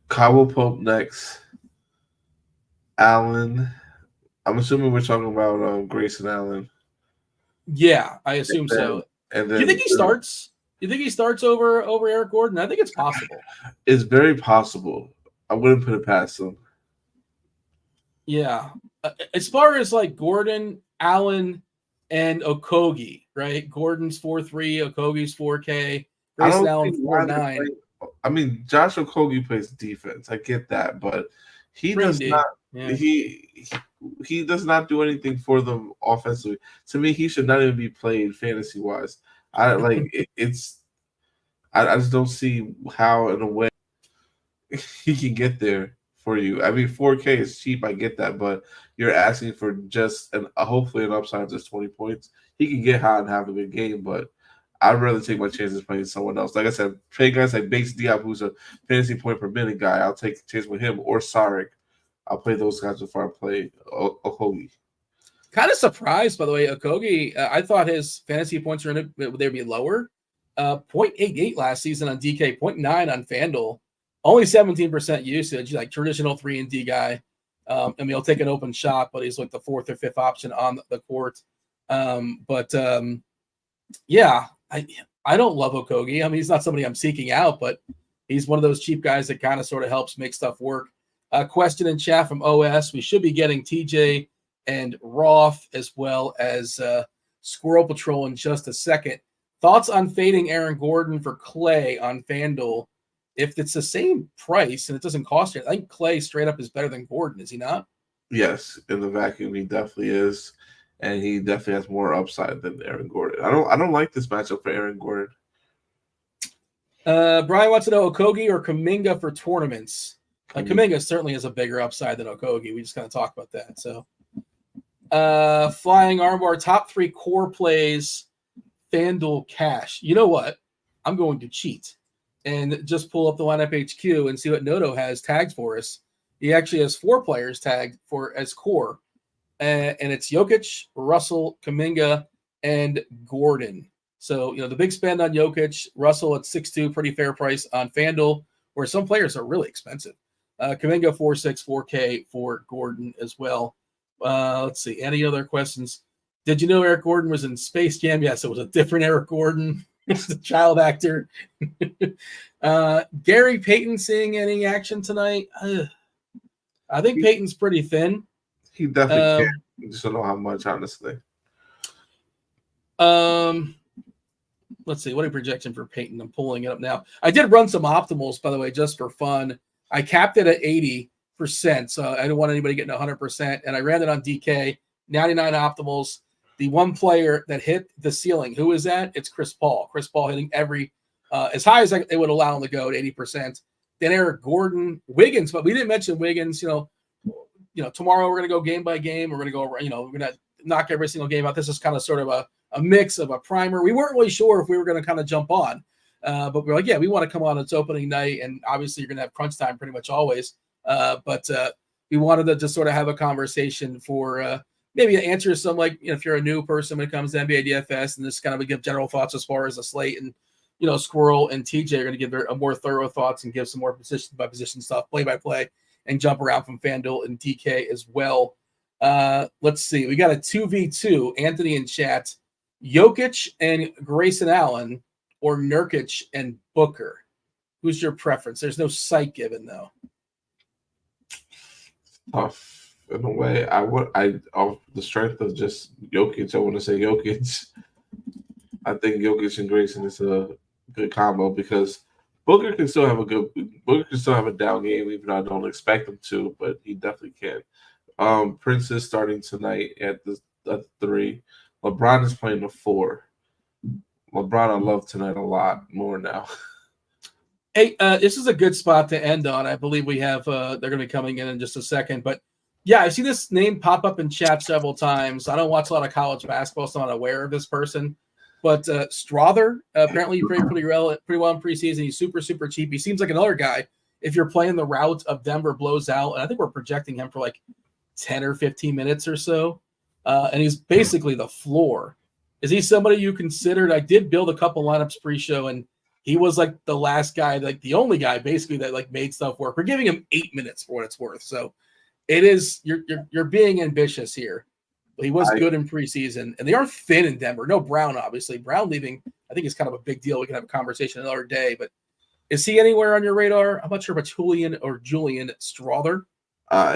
Cowell Pope next. Allen. I'm assuming we're talking about Grayson Allen. Yeah, I assume so. And then, do you think he starts? You think he starts over Eric Gordon? I think it's possible. It's very possible. I wouldn't put it past him. Yeah. As far as like Gordon, Allen, and Okogie, right? Gordon's 4.3, Okogie's 4K, Grayson Allen 4.9. I mean, Josh Okogie plays defense. I get that, but he does not. Yeah. He does not do anything for them offensively. To me, he should not even be played fantasy wise. I just don't see how in a way he can get there for you. I mean, 4K is cheap. I get that, but you're asking for just hopefully an upside of just 20 points. He can get hot and have a good game, but I'd rather take my chances playing someone else. Like I said, play guys like Bates Diop, who's a fantasy point per minute guy. I'll take a chance with him or Zwarych. I'll play those guys before I play Okogie. Kind of surprised, by the way, Okogie. I thought his fantasy points they'd be lower. 0.88 last season on DK, 0.9 on Fanduel. Only 17% usage, like traditional 3-and-D guy. I mean, he'll take an open shot, but he's like the 4th or 5th option on the court. Yeah, I don't love Okogie. I mean, he's not somebody I'm seeking out, but he's one of those cheap guys that kind of sort of helps make stuff work. Question in chat from OS. We should be getting TJ and Roth, as well as Squirrel Patrol in just a second. Thoughts on fading Aaron Gordon for Clay on FanDuel? If it's the same price and it doesn't cost you, I think Clay straight up is better than Gordon, is he not? Yes, in the vacuum, he definitely is, and he definitely has more upside than Aaron Gordon. I don't like this matchup for Aaron Gordon. Brian wants to know Okogie or Kuminga for tournaments. Kuminga certainly has a bigger upside than Okogie. We just kind of talked about that. So, Flying Armbar, top 3 core plays, FanDuel cash. You know what? I'm going to cheat and just pull up the lineup HQ and see what Noto has tagged for us. He actually has 4 players tagged for as core, and it's Jokic, Russell, Kuminga, and Gordon. So, the big spend on Jokic, Russell at 6'2", pretty fair price on FanDuel, where some players are really expensive. Kuminga 4.6, 4K for Gordon as well. Let's see. Any other questions? Did you know Eric Gordon was in Space Jam? Yes, it was a different Eric Gordon. He's a child actor. Gary Payton seeing any action tonight? I think Payton's pretty thin. He definitely can. I just don't know how much, honestly. Let's see. What a projection for Payton. I'm pulling it up now. I did run some optimals, by the way, just for fun. I capped it at 80%, so I didn't want anybody getting 100%, and I ran it on DK, 99 optimals. The one player that hit the ceiling, who is that? It's Chris Paul. Chris Paul hitting every as high as they would allow him to go at 80%. Then Eric Gordon, Wiggins, but we didn't mention Wiggins. Tomorrow we're going to go game by game. We're going to go, we're going to knock every single game out. This is kind of sort of a mix of a primer. We weren't really sure if we were going to kind of jump on, but we're like, yeah, we want to come on. It's opening night, and obviously you're going to have crunch time pretty much always. But we wanted to just sort of have a conversation for maybe answer some, if you're a new person when it comes to NBA DFS, and just kind of give general thoughts as far as the slate. And, Squirrel and TJ are going to give a more thorough thoughts and give some more position by position stuff, play by play, and jump around from FanDuel and DK as well. Let's see. We got a 2v2, Anthony in chat. Jokic and Grayson Allen or Nurkic and Booker? Who's your preference? There's no site given, though. Tough in a way. Off the strength of just Jokic, I want to say Jokic. I think Jokic and Grayson is a good combo because Booker can still have a down game, even though I don't expect him to, but he definitely can. Prince is starting tonight at the 3. LeBron is playing the 4. LeBron I love tonight a lot more now. Hey, this is a good spot to end on. I believe we have they're going to be coming in just a second. But, yeah, I see this name pop up in chat several times. I don't watch a lot of college basketball, so I'm not aware of this person. But Strother, apparently he played pretty well in preseason. He's super, super cheap. He seems like another guy. If you're playing the route of Denver blows out, and I think we're projecting him for 10 or 15 minutes or so. And he's basically the floor. Is he somebody you considered? I did build a couple lineups pre-show, and he was the last guy, the only guy basically that made stuff work. We're giving him 8 minutes for what it's worth. So it is you're being ambitious here. He was good in preseason, and they are thin in Denver. No Brown, obviously. Brown leaving, I think, is kind of a big deal. We can have a conversation another day. But is he anywhere on your radar? I'm not sure about Julian Strother.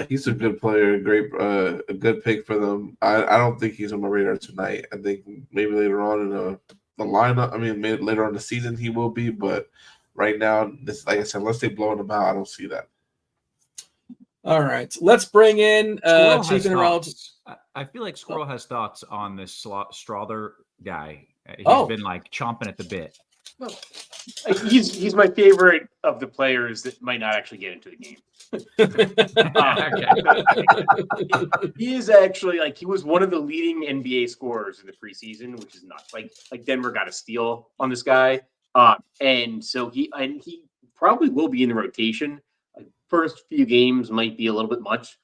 He's a good player, a good pick for them. I don't think he's on my radar tonight. I think maybe later on in the lineup, maybe later on in the season he will be, but right now, this, like I said, unless they blow him out, I don't see that. All right, let's bring in Chief Mineralogist. I feel like Squirrel has thoughts on this Strother guy. He's been chomping at the bit. Well, he's my favorite of the players that might not actually get into the game. He is actually he was one of the leading NBA scorers in the preseason, which is nuts. Like Denver got a steal on this guy, and so he probably will be in the rotation. First few games might be a little bit much.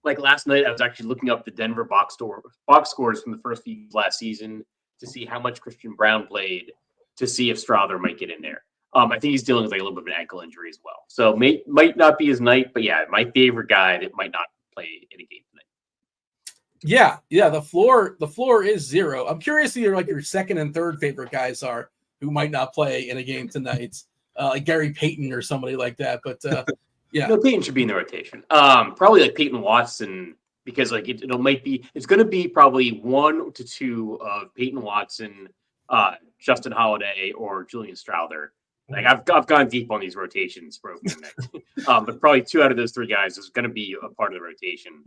Last night, I was actually looking up the Denver box scores from the first few last season to see how much Christian Brown played, to see if Strother might get in there. I think he's dealing with a little bit of an ankle injury as well. So might not be his night, but yeah, my favorite guy that might not play in a game tonight. Yeah. The floor is 0. I'm curious who your second and third favorite guys are who might not play in a game tonight, like Gary Payton or somebody like that. But yeah, Payton should be in the rotation. Probably Peyton Watson because like it's going to be probably 1 to 2 of Peyton Watson, Justin Holiday, or Julian Strouder. Like I've gone deep on these rotations for opening night, but probably 2 out of those 3 guys is going to be a part of the rotation.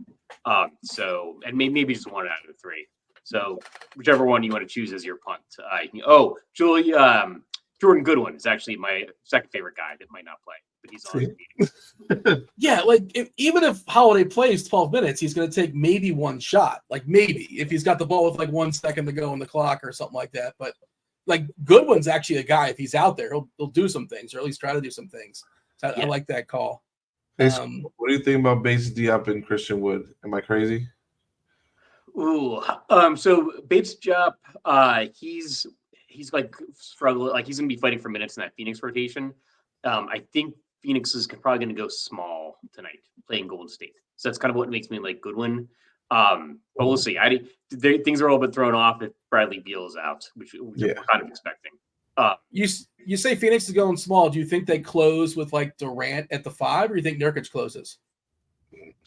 So and maybe just 1 out of the 3. So whichever one you want to choose as your punt. Jordan Goodwin is actually my second favorite guy that might not play, but he's on the meeting. Yeah, like even if Holiday plays 12 minutes, he's going to take maybe 1 shot. Like maybe if he's got the ball with like 1 second to go on the clock or something like that. But like Goodwin's actually a guy, if he's out there, he'll do some things, or at least try to do some things. So I like that call. Hey, what do you think about Bates Diop and Christian Wood? Am I crazy? Ooh, so Bates Diop, he's like struggling, like he's gonna be fighting for minutes in that Phoenix rotation. I think Phoenix is probably gonna go small tonight, playing Golden State. So that's kind of what makes me like Goodwin. But we'll see. Things are all bit thrown off if Bradley Beal is out, which we're kind of expecting. You say Phoenix is going small. Do you think they close with like Durant at the 5, or you think Nurkic closes?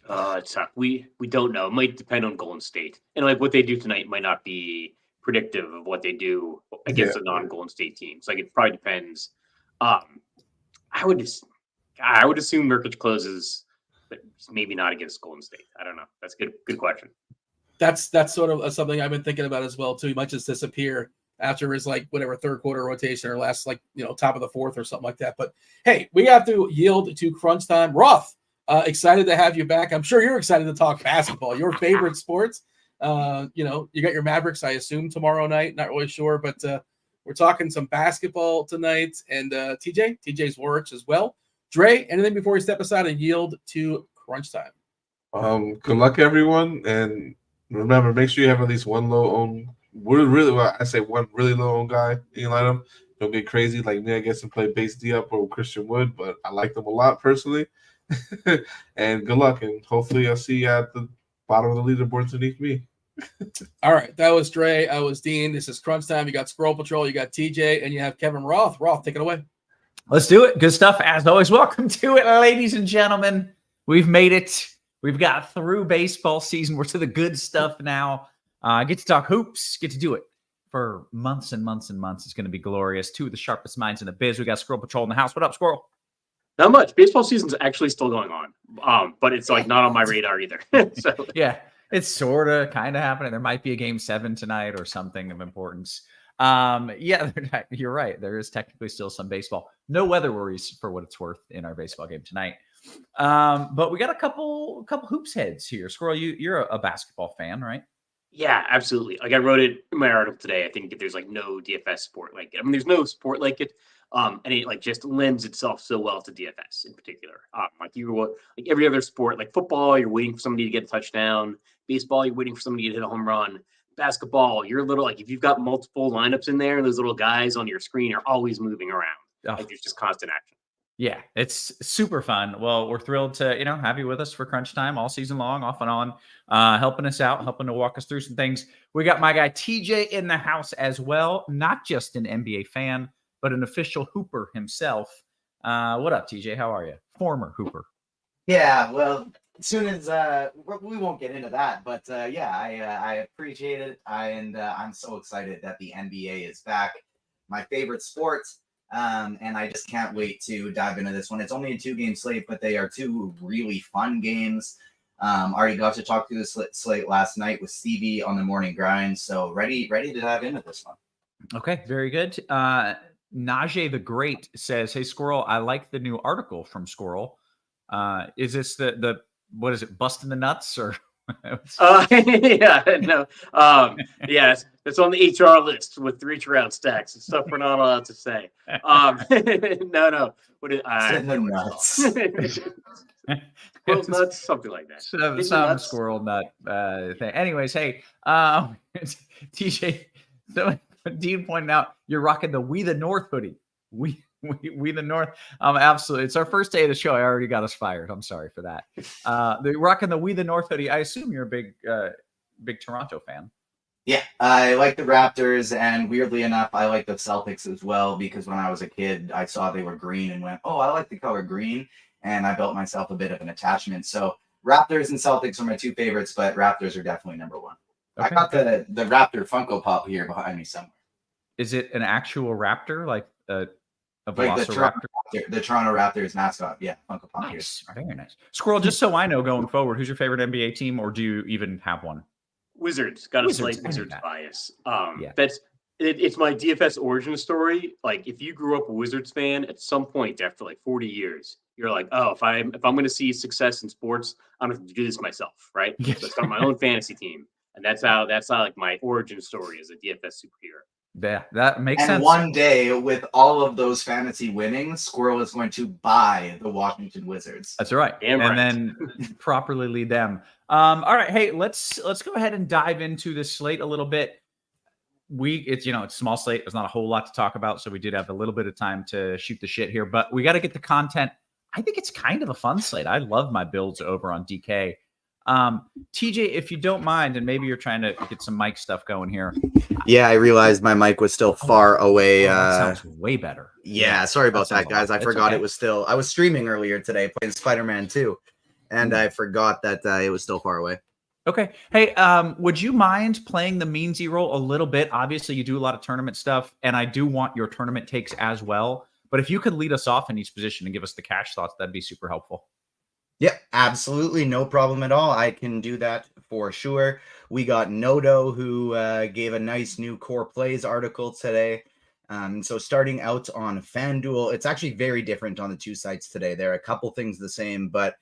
It's tough. We don't know. It might depend on Golden State, and like what they do tonight might not be predictive of what they do against a non-Golden State team. So like it probably depends. I would assume Nurkic closes, but maybe not against Golden State. I don't know. That's a good question. That's sort of something I've been thinking about as well too. He might just disappear after his like whatever third quarter rotation or last top of the 4th or something like that. But hey, we have to yield to crunch time. Roth, excited to have you back. I'm sure you're excited to talk basketball, your favorite sports. You got your Mavericks, I assume, tomorrow night. Not really sure, but we're talking some basketball tonight. And TJ Zwarych as well. Dre, anything before we step aside and yield to crunch time? Good luck, everyone, and remember, make sure you have at least one one really low own guy in your lineup. Don't get crazy like me, I guess, and play Bates Diop or Christian Wood, but I like them a lot personally. And good luck, and hopefully I'll see you at the bottom of the leaderboard underneath me. All right, that was Dre. I was Dean. This is Crunch Time. You got Squirrel Patrol, you got TJ, and you have Kevin Roth. Roth, take it away. Let's do it. Good stuff as always. Welcome to it, ladies and gentlemen. We've made it. We've got through baseball season. We're to the good stuff now. Get to talk hoops. Get to do it for months and months and months. It's going to be glorious. 2 of the sharpest minds in the biz. We got Squirrel Patrol in the house. What up, Squirrel? Not much. Baseball season's actually still going on, but it's like not on my radar either. So yeah, it's sort of kind of happening. There might be a game 7 tonight or something of importance. Yeah, you're right. There is technically still some baseball. No weather worries for what it's worth in our baseball game tonight. But we got a couple hoops heads here. Squirrel, you're a basketball fan, right? Yeah, absolutely. Like I wrote it in my article today. I think there's like no DFS sport like it. I mean, there's no sport like it. And it like just lends itself so well to DFS in particular. Like every other sport, like football, you're waiting for somebody to get a touchdown. Baseball, you're waiting for somebody to hit a home run. Basketball, you're little like if you've got multiple lineups in there, those little guys on your screen are always moving around. Like there's just constant action. Yeah, it's super fun. Well, we're thrilled to, have you with us for Crunch Time all season long, off and on, helping us out, helping to walk us through some things. We got my guy TJ in the house as well, not just an NBA fan, but an official Hooper himself. What up, TJ? How are you? Former Hooper. Yeah, well, as soon as we won't get into that, but I appreciate it. I'm so excited that the NBA is back. My favorite sport. And I just can't wait to dive into this one. It's only a 2-game slate, but they are 2 really fun games. Already got to talk through the slate last night with Stevie on the morning grind. So ready to dive into this one. Okay, very good. Najee the Great says, "Hey Squirrel, I like the new article from Squirrel. Is this the what is it, busting the nuts or?" Yeah, no. Yes, it's on the HR list with 3 round stacks. It's stuff we're not allowed to say. No. What is nuts? Squirrel's nuts, something like that. Some squirrel nut thing. Anyways, hey, TJ, so Dean pointed out you're rocking the We the North hoodie. We the North. Absolutely. It's our first day of the show. I already got us fired. I'm sorry for that. They're rocking the We the North hoodie. I assume you're a big Toronto fan. Yeah, I like the Raptors, and weirdly enough, I like the Celtics as well, because when I was a kid, I saw they were green and went, oh, I like the color green, and I built myself a bit of an attachment. So Raptors and Celtics are my two favorites, but Raptors are definitely number one. Okay. I got the Raptor Funko Pop here behind me somewhere. Is it an actual raptor, like a Like velociraptor? the Toronto Raptors mascot. Yeah, Funko Pop here. Nice, very nice. Squirrel, just so I know going forward, who's your favorite NBA team, or do you even have one? Wizards. Got a Wizards, slight I knew Wizards that. bias. Yeah. It's my DFS origin story. Like, if you grew up a Wizards fan, at some point after like 40 years, you're like, oh, if I'm going to see success in sports, I'm going to do this myself, right? So start my own fantasy team, and that's how like my origin story as a DFS superhero. Yeah, that makes And sense. one day, with all of those fantasy winnings, Squirrel is going to buy the Washington Wizards. That's right. Damn and right. then properly lead them. All right. Hey, let's go ahead and dive into this slate a little bit. It's a small slate. There's not a whole lot to talk about, so we did have a little bit of time to shoot the shit here, but we got to get the content. I think it's kind of a fun slate. I love my builds over on DK. TJ, if you don't mind, and maybe you're trying to get some mic stuff going here. Yeah, I realized my mic was still far away. That sounds way better. Yeah, sorry about that, guys. I forgot okay. it was still. I was streaming earlier today playing Spider-Man 2, and I forgot that it was still far away. Okay. Hey, would you mind playing the meansy role a little bit? Obviously, you do a lot of tournament stuff, and I do want your tournament takes as well. But if you could lead us off in each position and give us the cash thoughts, that'd be super helpful. Yeah, absolutely. No problem at all. I can do that for sure. We got Nodo, who gave a nice new core plays article today. So starting out on FanDuel, it's actually very different on the two sites today. There are a couple things the same, but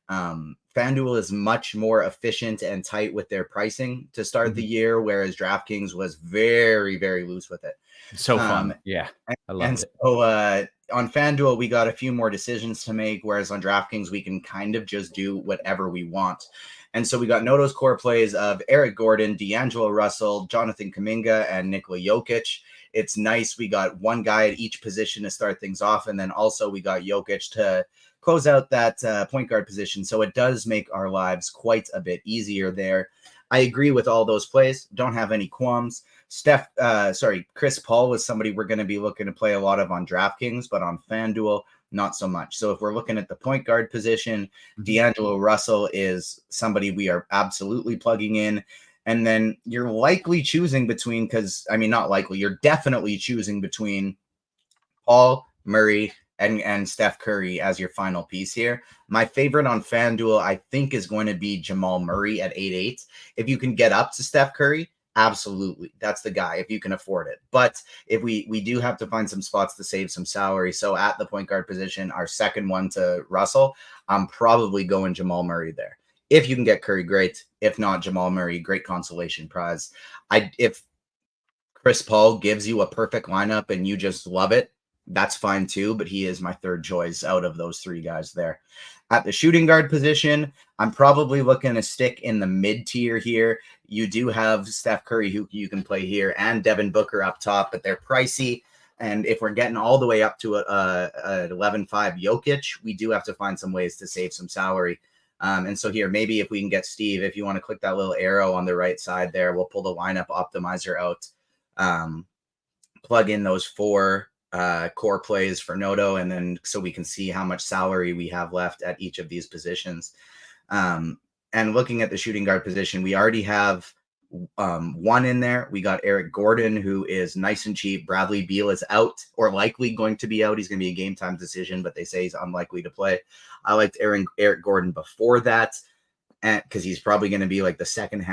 FanDuel is much more efficient and tight with their pricing to start the year, whereas DraftKings was very, very loose with it. So fun. Yeah, I love it. So on FanDuel, we got a few more decisions to make, whereas on DraftKings, we can kind of just do whatever we want. And so we got Noto's core plays of Eric Gordon, D'Angelo Russell, Jonathan Kuminga, and Nikola Jokic. It's nice. We got one guy at each position to start things off, and then also we got Jokic to close out that point guard position. So it does make our lives quite a bit easier there. I agree with all those plays. Don't have any qualms. Chris Paul was somebody we're going to be looking to play a lot of on DraftKings, but on FanDuel, not so much. So if we're looking at the point guard position, D'Angelo Russell is somebody we are absolutely plugging in. And then you're likely choosing between, you're definitely choosing between Paul, Murray, and Steph Curry as your final piece here. My favorite on FanDuel, I think, is going to be Jamal Murray at 8.8. If you can get up to Steph Curry, absolutely. That's the guy if you can afford it. But if we do have to find some spots to save some salary. So at the point guard position, our second one to Russell, I'm probably going Jamal Murray there. If you can get Curry, great. If not, Jamal Murray, great consolation prize. If Chris Paul gives you a perfect lineup and you just love it, that's fine too, but he is my third choice out of those three guys there. At the shooting guard position, I'm probably looking to stick in the mid tier here. You do have Steph Curry, who you can play here, and Devin Booker up top, but they're pricey. And if we're getting all the way up to a 11.5 Jokic, we do have to find some ways to save some salary. And so here, maybe if we can get Steve, if you want to click that little arrow on the right side there, we'll pull the lineup optimizer out, plug in those four core plays for Noto, and then so we can see how much salary we have left at each of these positions. And looking at the shooting guard position, we already have one in there. We got Eric Gordon, who is nice and cheap. Bradley Beal is out, or likely going to be out. He's going to be a game time decision, but they say he's unlikely to play. I liked Eric Gordon before that, because he's probably going to be like the second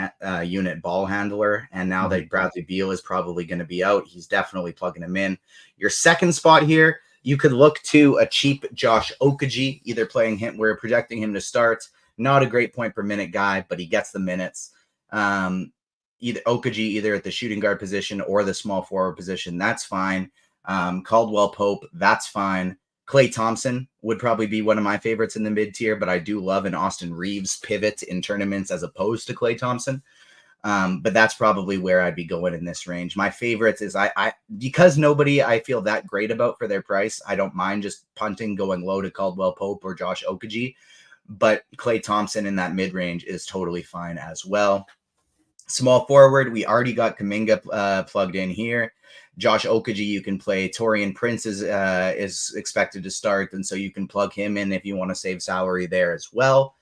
unit ball handler. And now that Bradley Beal is probably going to be out, he's definitely plugging him in. Your second spot here, you could look to a cheap Josh Okogie, either playing him. We're projecting him to start. Not a great point per minute guy, but he gets the minutes. Either Okogie, either at the shooting guard position or the small forward position, that's fine. Caldwell Pope, that's fine. Klay Thompson would probably be one of my favorites in the mid tier, but I do love an Austin Reeves pivot in tournaments as opposed to Klay Thompson. But that's probably where I'd be going in this range. My favorites is I because nobody I feel that great about for their price, I don't mind just punting, going low to Caldwell Pope or Josh Okogie. But Klay Thompson in that mid range is totally fine as well. Small forward, we already got Kuminga plugged in here. Josh Okogie, you can play. Taurean Prince is expected to start, and so you can plug him in if you want to save salary there as well.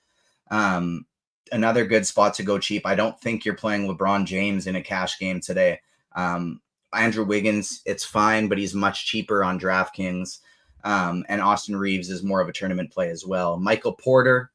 Another good spot to go cheap. I don't think you're playing LeBron James in a cash game today. Andrew Wiggins, it's fine, but he's much cheaper on DraftKings. And Austin Reeves is more of a tournament play as well. Michael Porter,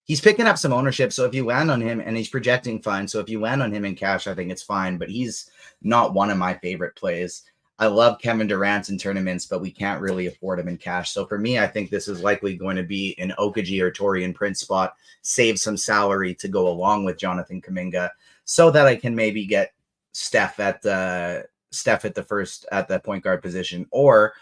he's picking up some ownership. So if you land on him, and he's projecting fine. So if you land on him in cash, I think it's fine, but he's not one of my favorite plays. I love Kevin Durant in tournaments, but we can't really afford him in cash. So for me, I think this is likely going to be an Okaji or Torian Prince spot, save some salary to go along with Jonathan Kuminga so that I can maybe get Steph at the point guard position, or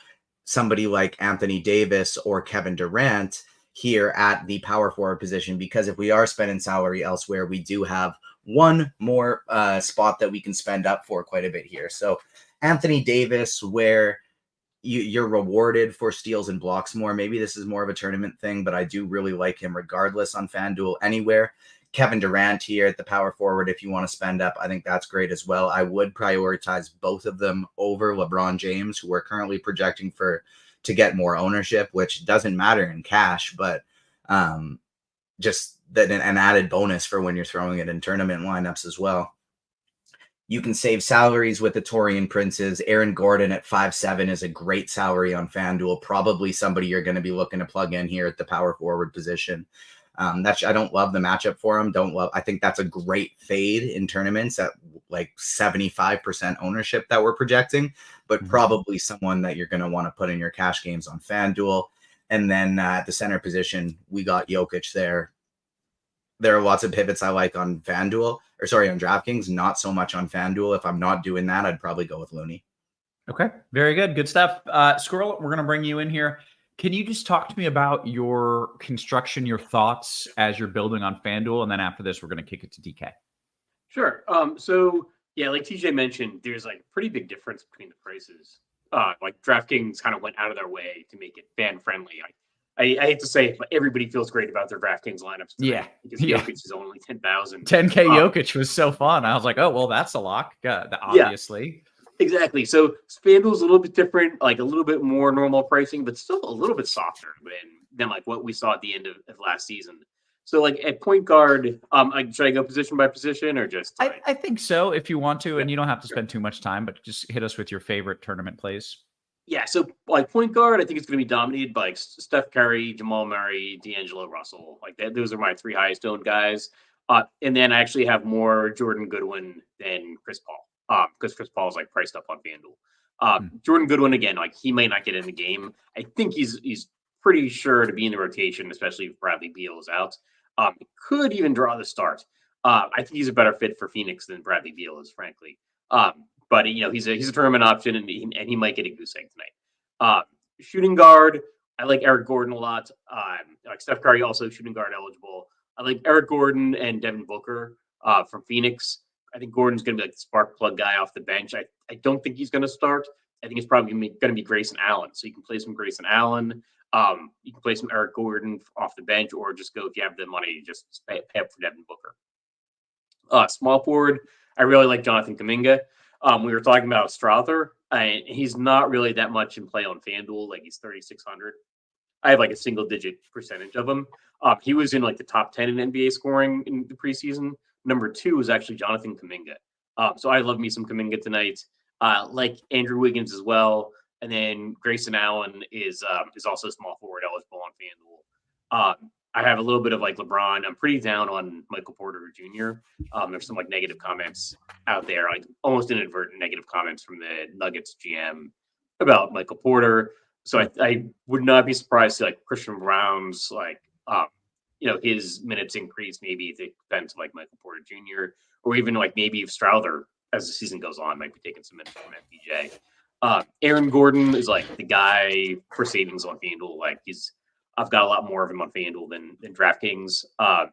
somebody like Anthony Davis or Kevin Durant here at the power forward position, because if we are spending salary elsewhere, we do have one more spot that we can spend up for quite a bit here. So Anthony Davis, where you're rewarded for steals and blocks more. Maybe this is more of a tournament thing, but I do really like him regardless on FanDuel anywhere. Kevin Durant here at the power forward, if you want to spend up, I think that's great as well. I would prioritize both of them over LeBron James, who are currently projecting to get more ownership, which doesn't matter in cash, but just that an added bonus for when you're throwing it in tournament lineups as well. You can save salaries with the Torian Princes. Aaron Gordon at 5'7" is a great salary on FanDuel. Probably somebody you're going to be looking to plug in here at the power forward position. I don't love the matchup for him. I think that's a great fade in tournaments at like 75% ownership that we're projecting, but probably someone that you're going to want to put in your cash games on FanDuel. And then at the center position, we got Jokic there. There are lots of pivots I like on FanDuel, on DraftKings, not so much on FanDuel. If I'm not doing that, I'd probably go with Looney. Okay, very good. Good stuff. Squirrel, we're going to bring you in here. Can you just talk to me about your construction, your thoughts as you're building on FanDuel? And then after this, we're going to kick it to DK. Sure. So yeah, like TJ mentioned, there's like pretty big difference between the prices. Like DraftKings kind of went out of their way to make it fan friendly. I hate to say it, but everybody feels great about their DraftKings lineups tonight, because Jokic is only 10,000. 10K Jokic was so fun. I was like, oh, well, that's a lock, obviously. Yeah, exactly. So FanDuel's a little bit different, like a little bit more normal pricing, but still a little bit softer than like what we saw at the end of last season. So like at point guard, should I go position by position or just? I think so if you want to, and you don't have to spend too much time, but just hit us with your favorite tournament plays. Yeah, so like point guard, I think it's going to be dominated by like Steph Curry, Jamal Murray, D'Angelo Russell. Like that, those are my three highest owned guys. And then I actually have more Jordan Goodwin than Chris Paul, because Chris Paul is like priced up on FanDuel. Jordan Goodwin, again, like he might not get in the game. I think he's pretty sure to be in the rotation, especially if Bradley Beal is out. Could even draw the start. I think he's a better fit for Phoenix than Bradley Beal is, frankly. But he's a tournament option, and he might get a goose egg tonight. Shooting guard, I like Eric Gordon a lot. Like Steph Curry, also shooting guard eligible. I like Eric Gordon and Devin Booker from Phoenix. I think Gordon's going to be like the spark plug guy off the bench. I don't think he's going to start. I think it's probably going to be Grayson Allen. So you can play some Grayson Allen. You can play some Eric Gordon off the bench, or just go, if you have the money, just pay up for Devin Booker. Small forward, I really like Jonathan Kuminga. We were talking about Strother, and he's not really that much in play on FanDuel. Like he's 3,600. I have like a single-digit percentage of him. He was in like the top 10 in NBA scoring in the preseason. Number 2 was actually Jonathan Kuminga. So I love me some Kuminga tonight. Like Andrew Wiggins as well, and then Grayson Allen is also small forward eligible on FanDuel. I have a little bit of like LeBron. I'm pretty down on Michael Porter Jr. There's some like negative comments out there, like almost inadvertent negative comments from the Nuggets GM about Michael Porter. So I would not be surprised to like Christian Brown's like his minutes increase maybe at the expense of like Michael Porter Jr. or even like maybe if Strother as the season goes on might be taking some minutes from FPJ. Aaron Gordon is like the guy for savings on FanDuel. Like I've got a lot more of him on FanDuel than DraftKings.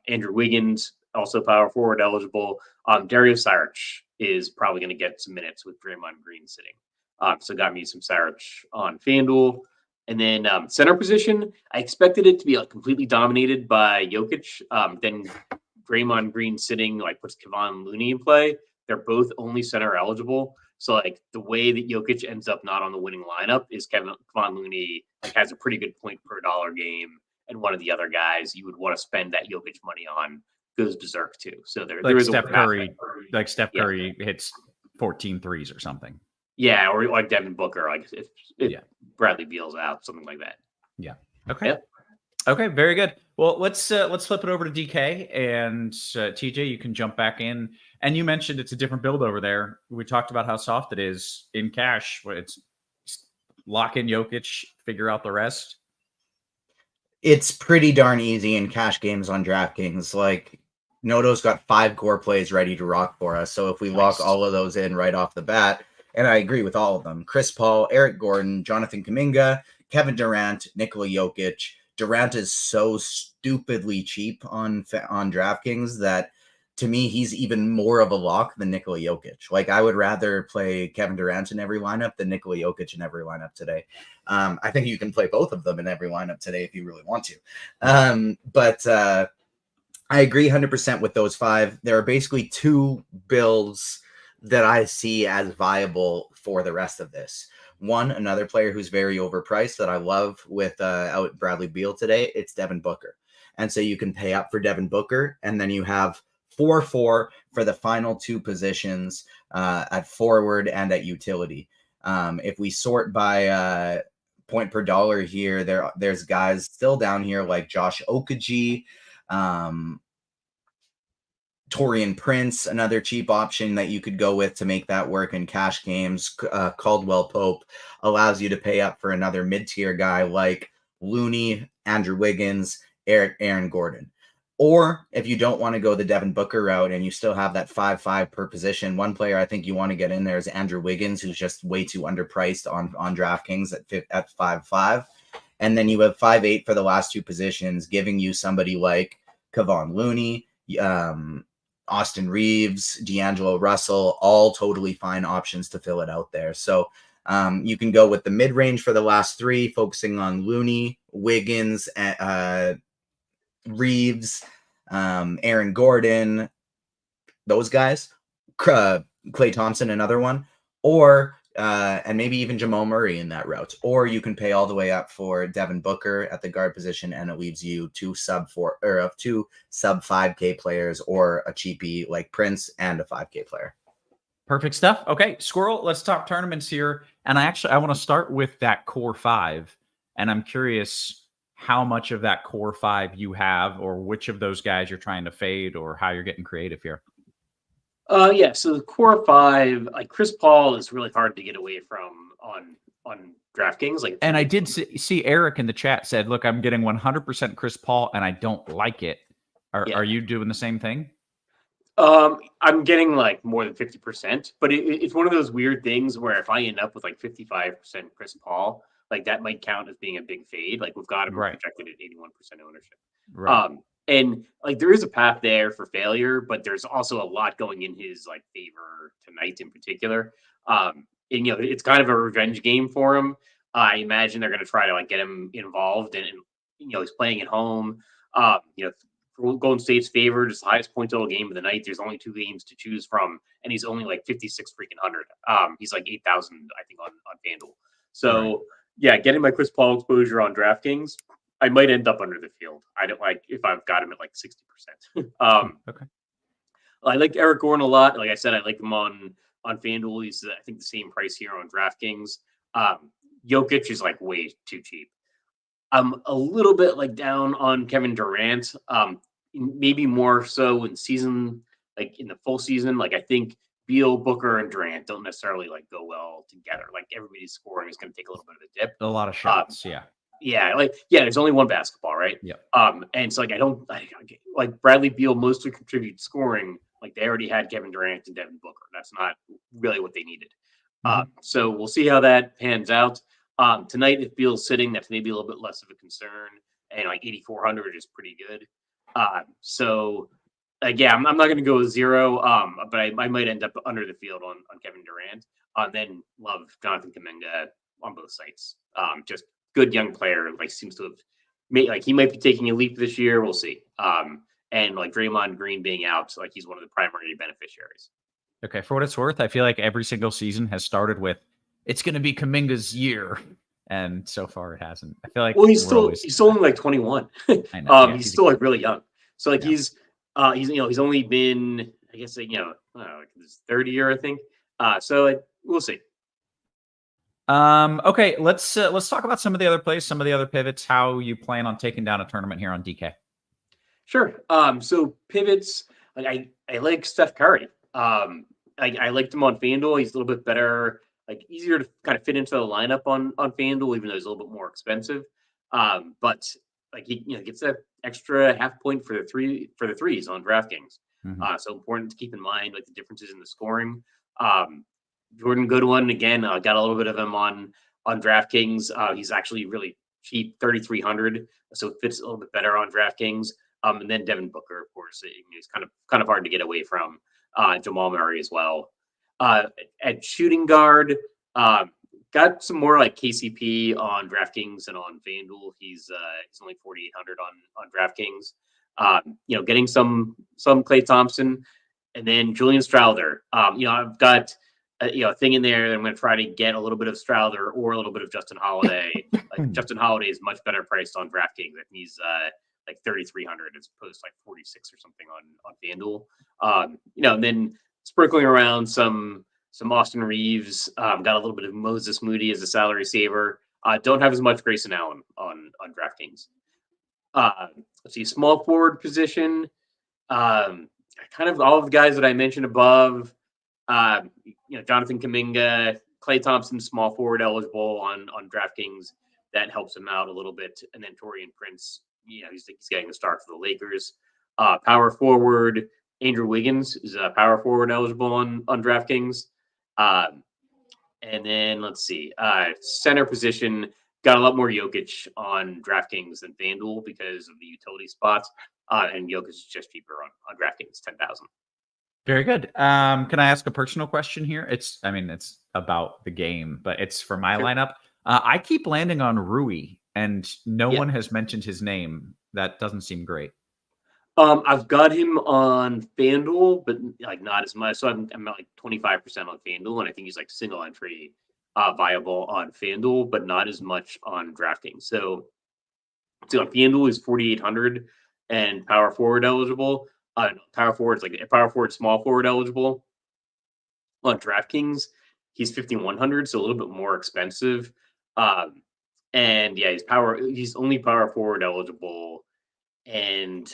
Andrew Wiggins, also power forward eligible. Dario Saric is probably going to get some minutes with Draymond Green sitting. So got me some Saric on FanDuel. And then center position, I expected it to be like completely dominated by Jokic. Then Draymond Green sitting like puts Kevon Looney in play. They're both only center eligible. So like the way that Jokic ends up not on the winning lineup is Kevon Looney like has a pretty good point per dollar game, and one of the other guys you would want to spend that Jokic money on goes berserk too. So there Like is Steph a math Curry, there. like Steph Yeah. Curry hits 14 threes or something. Yeah, or like Devin Booker, like if Yeah. Bradley Beal's out, something like that. Yeah. Okay. Yep. Okay. Very good. Well, let's flip it over to DK and TJ. You can jump back in. And you mentioned it's a different build over there. We talked about how soft it is in cash. Where it's lock in Jokic, figure out the rest. It's pretty darn easy in cash games on DraftKings. Like Noto's got 5 core plays ready to rock for us. So if we lock all of those in right off the bat, and I agree with all of them, Chris Paul, Eric Gordon, Jonathan Kuminga, Kevin Durant, Nikola Jokic. Durant is so stupidly cheap on DraftKings that to me, he's even more of a lock than Nikola Jokic. Like I would rather play Kevin Durant in every lineup than Nikola Jokic in every lineup today. I think you can play both of them in every lineup today if you really want to. But I agree 100% with those 5. There are basically 2 builds that I see as viable for the rest of this. One, another player who's very overpriced that I love with out Bradley Beal today, it's Devin Booker. And so you can pay up for Devin Booker, and then you have 4-4 for the final 2 positions at forward and at utility. If we sort by point per dollar here, there's guys still down here like Josh Okogie, Taurean Prince, another cheap option that you could go with to make that work in cash games. Caldwell Pope allows you to pay up for another mid-tier guy like Looney, Andrew Wiggins, Aaron Gordon. Or if you don't want to go the Devin Booker route and you still have that 5-5 per position, one player I think you want to get in there is Andrew Wiggins, who's just way too underpriced on DraftKings at 5-5. And then you have 5-8 for the last 2 positions, giving you somebody like Kevon Looney, Austin Reeves, D'Angelo Russell, all totally fine options to fill it out there. So you can go with the mid-range for the last 3, focusing on Looney, Wiggins, Reeves, Aaron Gordon, those guys, Klay Thompson, another one, or and maybe even Jamal Murray in that route. Or you can pay all the way up for Devin Booker at the guard position, and it leaves you 2 sub 5K players, or a cheapie like Prince and a 5K player. Perfect stuff. Okay, Squirrel, let's talk tournaments here. And I want to start with that core 5, and I'm curious how much of that core 5 you have, or which of those guys you're trying to fade, or how you're getting creative here. Yeah, so the core 5, like Chris Paul is really hard to get away from on DraftKings. Like, and I did see Eric in the chat said, "Look, I'm getting 100% Chris Paul, and I don't like it." Are you doing the same thing? I'm getting like more than 50%, but it's one of those weird things where if I end up with like 55% Chris Paul, like that might count as being a big fade. Like we've got him projected at 81% ownership. Right. And like there is a path there for failure, but there's also a lot going in his like favor tonight in particular. And it's kind of a revenge game for him. I imagine they're going to try to like get him involved, and he's playing at home. Golden State's favored, it's the highest point total game of the night. There's only 2 games to choose from, and he's only like 56 freaking hundred. He's like 8,000, I think, on FanDuel. So yeah, getting my Chris Paul exposure on DraftKings, I might end up under the field. I don't like if I've got him at like 60%. Okay. I like Eric Gordon a lot. Like I said, I like him on FanDuel. He's I think the same price here on DraftKings. Jokic is like way too cheap. I'm a little bit like down on Kevin Durant. Maybe more so in season, like in the full season. Like I think Beal, Booker, and Durant don't necessarily like go well together. Like everybody's scoring is going to take a little bit of a dip. A lot of shots, there's only one basketball, right? Yeah. And so like Bradley Beal mostly contributes scoring. Like they already had Kevin Durant and Devin Booker. That's not really what they needed. So we'll see how that pans out. Tonight, if Beal's sitting, that's maybe a little bit less of a concern, and like 8,400 is pretty good. I'm not going to go with 0, but I might end up under the field on Kevin Durant. Then love Jonathan Kuminga on both sites. Just good young player, like seems to have made, like he might be taking a leap this year. We'll see. And like Draymond Green being out, like he's one of the primary beneficiaries. Okay, for what it's worth, I feel like every single season has started with, it's going to be Kuminga's year. and so far it hasn't. I feel like Well, he's we're still always- he's only like 21. I know, yeah, He's still like really young. So like Yeah. he's he's only been, I guess, like, like his third year, I think. So like, we'll see. Okay, let's talk about some of the other plays, some of the other pivots. How you plan on taking down a tournament here on DK? Sure. So pivots, like I like Steph Curry. I liked him on FanDuel. He's a little bit better, like easier to kind of fit into the lineup on FanDuel, even though he's a little bit more expensive. But like he gets that extra half point for the threes on DraftKings. So important to keep in mind, like the differences in the scoring. Jordan Goodwin again, got a little bit of him on DraftKings. He's actually really cheap, 3,300, so it fits a little bit better on DraftKings. And then Devin Booker, of course, he's kind of hard to get away from. Jamal Murray as well. At shooting guard, got some more like KCP on DraftKings and on FanDuel. He's only 4,800 on DraftKings. Getting some Klay Thompson, and then Julian Strouder. I've got a thing in there that I'm going to try to get a little bit of Strouder or a little bit of Justin Holiday. Like Justin Holiday is much better priced on DraftKings. I think he's like 3,300 as opposed to like 46 or something on FanDuel. And then sprinkling around some Austin Reeves. Got a little bit of Moses Moody as a salary saver. Don't have as much Grayson Allen on DraftKings. Let's see, small forward position. Kind of all of the guys that I mentioned above. Jonathan Kuminga, Klay Thompson, small forward eligible on DraftKings. That helps him out a little bit. And then Taurean Prince, he's getting the start for the Lakers. Power forward, Andrew Wiggins is a power forward eligible on DraftKings. And then let's see, center position, got a lot more Jokic on DraftKings than FanDuel because of the utility spots. And Jokic is just cheaper on DraftKings, 10,000. Very good. Can I ask a personal question here? It's about the game, but it's for my lineup. I keep landing on Rui, and no one has mentioned his name. That doesn't seem great. I've got him on FanDuel, but like not as much. So I'm at like 25% on FanDuel, and I think he's like single entry viable on FanDuel, but not as much on DraftKings. So on FanDuel is 4,800 and power forward eligible. Power forward is like a power forward, small forward eligible. On DraftKings, he's 5,100, so a little bit more expensive. And yeah, he's only power forward eligible. And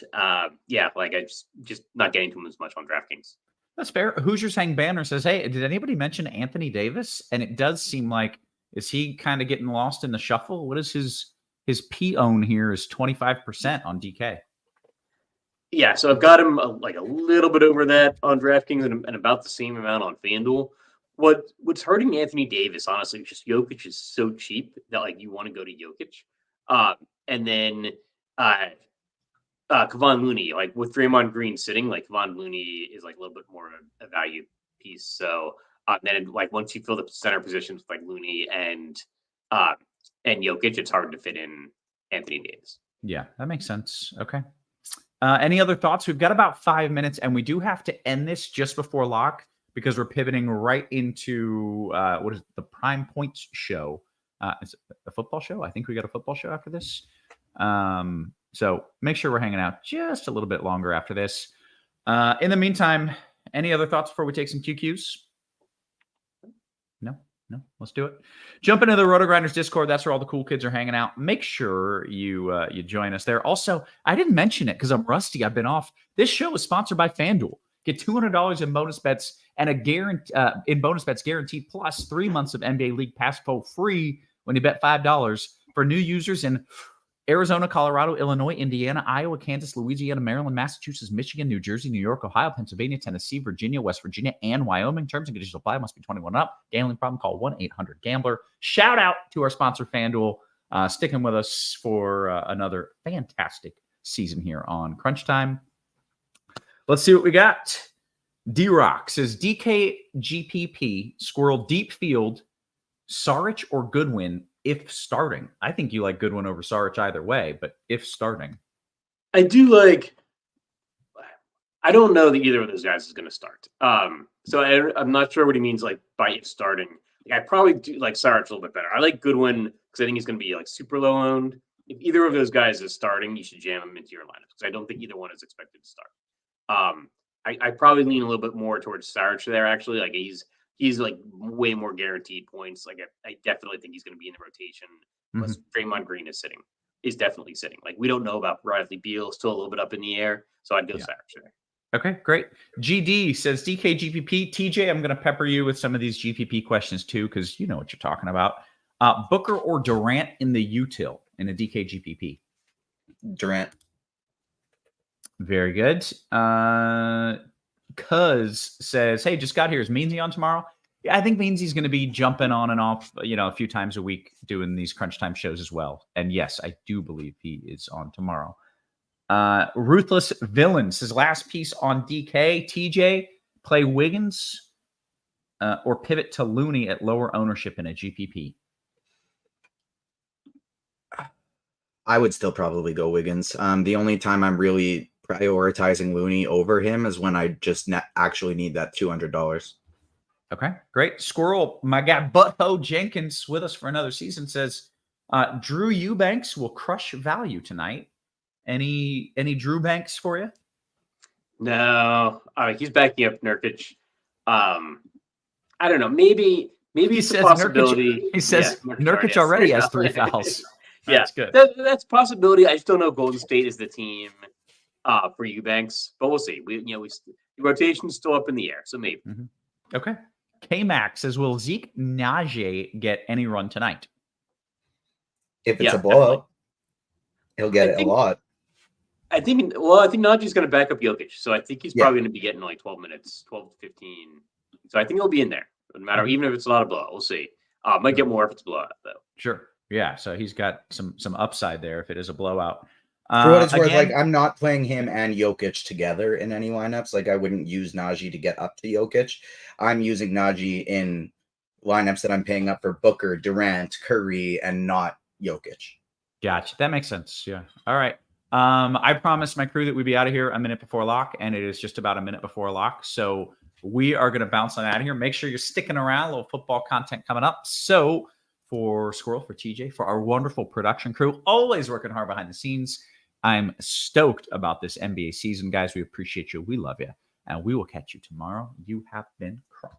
like I just not getting to him as much on DraftKings. That's fair. Hoosiers Hang Banner says, hey, did anybody mention Anthony Davis? And it does seem like, is he kind of getting lost in the shuffle? What is his P-own here is 25% on DK. Yeah, so I've got him like a little bit over that on DraftKings and about the same amount on FanDuel. What's hurting Anthony Davis, honestly, is just Jokic is so cheap that like you want to go to Jokic. And then Kevon Looney, like with Draymond Green sitting, like Kevon Looney is like a little bit more of a value piece. So then like once you fill the center positions with like Looney and Jokic, it's hard to fit in Anthony Davis. Yeah, that makes sense. Okay. Any other thoughts? We've got about 5 minutes, and we do have to end this just before lock because we're pivoting right into what is it, the Prime Points show? Is it a football show? I think we got a football show after this. So make sure we're hanging out just a little bit longer after this. In the meantime, any other thoughts before we take some QQs? No, let's do it. Jump into the RotoGrinders Discord. That's where all the cool kids are hanging out. Make sure you join us there. Also, I didn't mention it because I'm rusty. I've been off. This show is sponsored by FanDuel. Get $200 in bonus bets and in bonus bets guaranteed, plus 3 months of NBA League Pass for free when you bet $5 for new users in Arizona, Colorado, Illinois, Indiana, Iowa, Kansas, Louisiana, Maryland, Massachusetts, Michigan, New Jersey, New York, Ohio, Pennsylvania, Tennessee, Virginia, West Virginia, and Wyoming. Terms and conditions apply. Must be 21 up. Gambling problem? Call 1-800-GAMBLER. Shout out to our sponsor, FanDuel, sticking with us for another fantastic season here on Crunch Time. Let's see what we got. D-Rock says DKGPP, Squirrel Deep Field, Zwarych or Goodwin if starting. I think you like Goodwin over Zwarych either way, but if starting. I do like. I don't know that either of those guys is going to start. So I'm not sure what he means like by if starting. I probably do like Saric a little bit better. I like Goodwin because I think he's going to be like super low owned. If either of those guys is starting, you should jam him into your lineup because I don't think either one is expected to start. I probably lean a little bit more towards Saric there. Actually, like he's like way more guaranteed points. Like I definitely think he's going to be in the rotation. Plus, Draymond Green is definitely sitting. Like we don't know about Bradley Beal, still a little bit up in the air. So I'd go Saric there. Okay, great. GD says DK GPP. TJ, I'm going to pepper you with some of these GPP questions too, because you know what you're talking about. Booker or Durant in the util in a DK GPP? Durant. Very good. Cuz says, hey, just got here. Is Meansy on tomorrow? Yeah, I think Meansy's going to be jumping on and off, a few times a week doing these crunch time shows as well. And yes, I do believe he is on tomorrow. Ruthless Villains, his last piece on DK. TJ, play Wiggins or pivot to Looney at lower ownership in a GPP? I would still probably go Wiggins. The only time I'm really prioritizing Looney over him is when I just actually need that $200. Okay, great. Squirrel, my guy Butthole Jenkins with us for another season says, Drew Eubanks will crush value tonight. Any Drew Banks for you? No, he's backing up Nurkic. I don't know. Maybe it's a possibility. He says Nurkic already has 3 fouls. That's good. That's a possibility. I still know Golden State is the team for Eubanks, but we'll see. The rotation's still up in the air, so maybe. Okay. K-Max says, will Zeke Najee get any run tonight? If it's a blowout, he'll get it a lot. I think Najee's going to back up Jokic, so I think he's probably going to be getting like 12 minutes, 12 to 15. So I think he'll be in there. Doesn't matter, even if it's not a blowout. We'll see. Might get more if it's a blowout, though. Sure. Yeah, so he's got some upside there if it is a blowout. For what it's worth, like I'm not playing him and Jokic together in any lineups. Like I wouldn't use Najee to get up to Jokic. I'm using Najee in lineups that I'm paying up for Booker, Durant, Curry, and not Jokic. Gotcha. That makes sense. Yeah. All right. I promised my crew that we'd be out of here a minute before lock, and it is just about a minute before lock. So we are going to bounce on out of here. Make sure you're sticking around. A little football content coming up. So for Squirrel, for TJ, for our wonderful production crew, always working hard behind the scenes, I'm stoked about this NBA season, guys. We appreciate you. We love you. And we will catch you tomorrow. You have been crushed.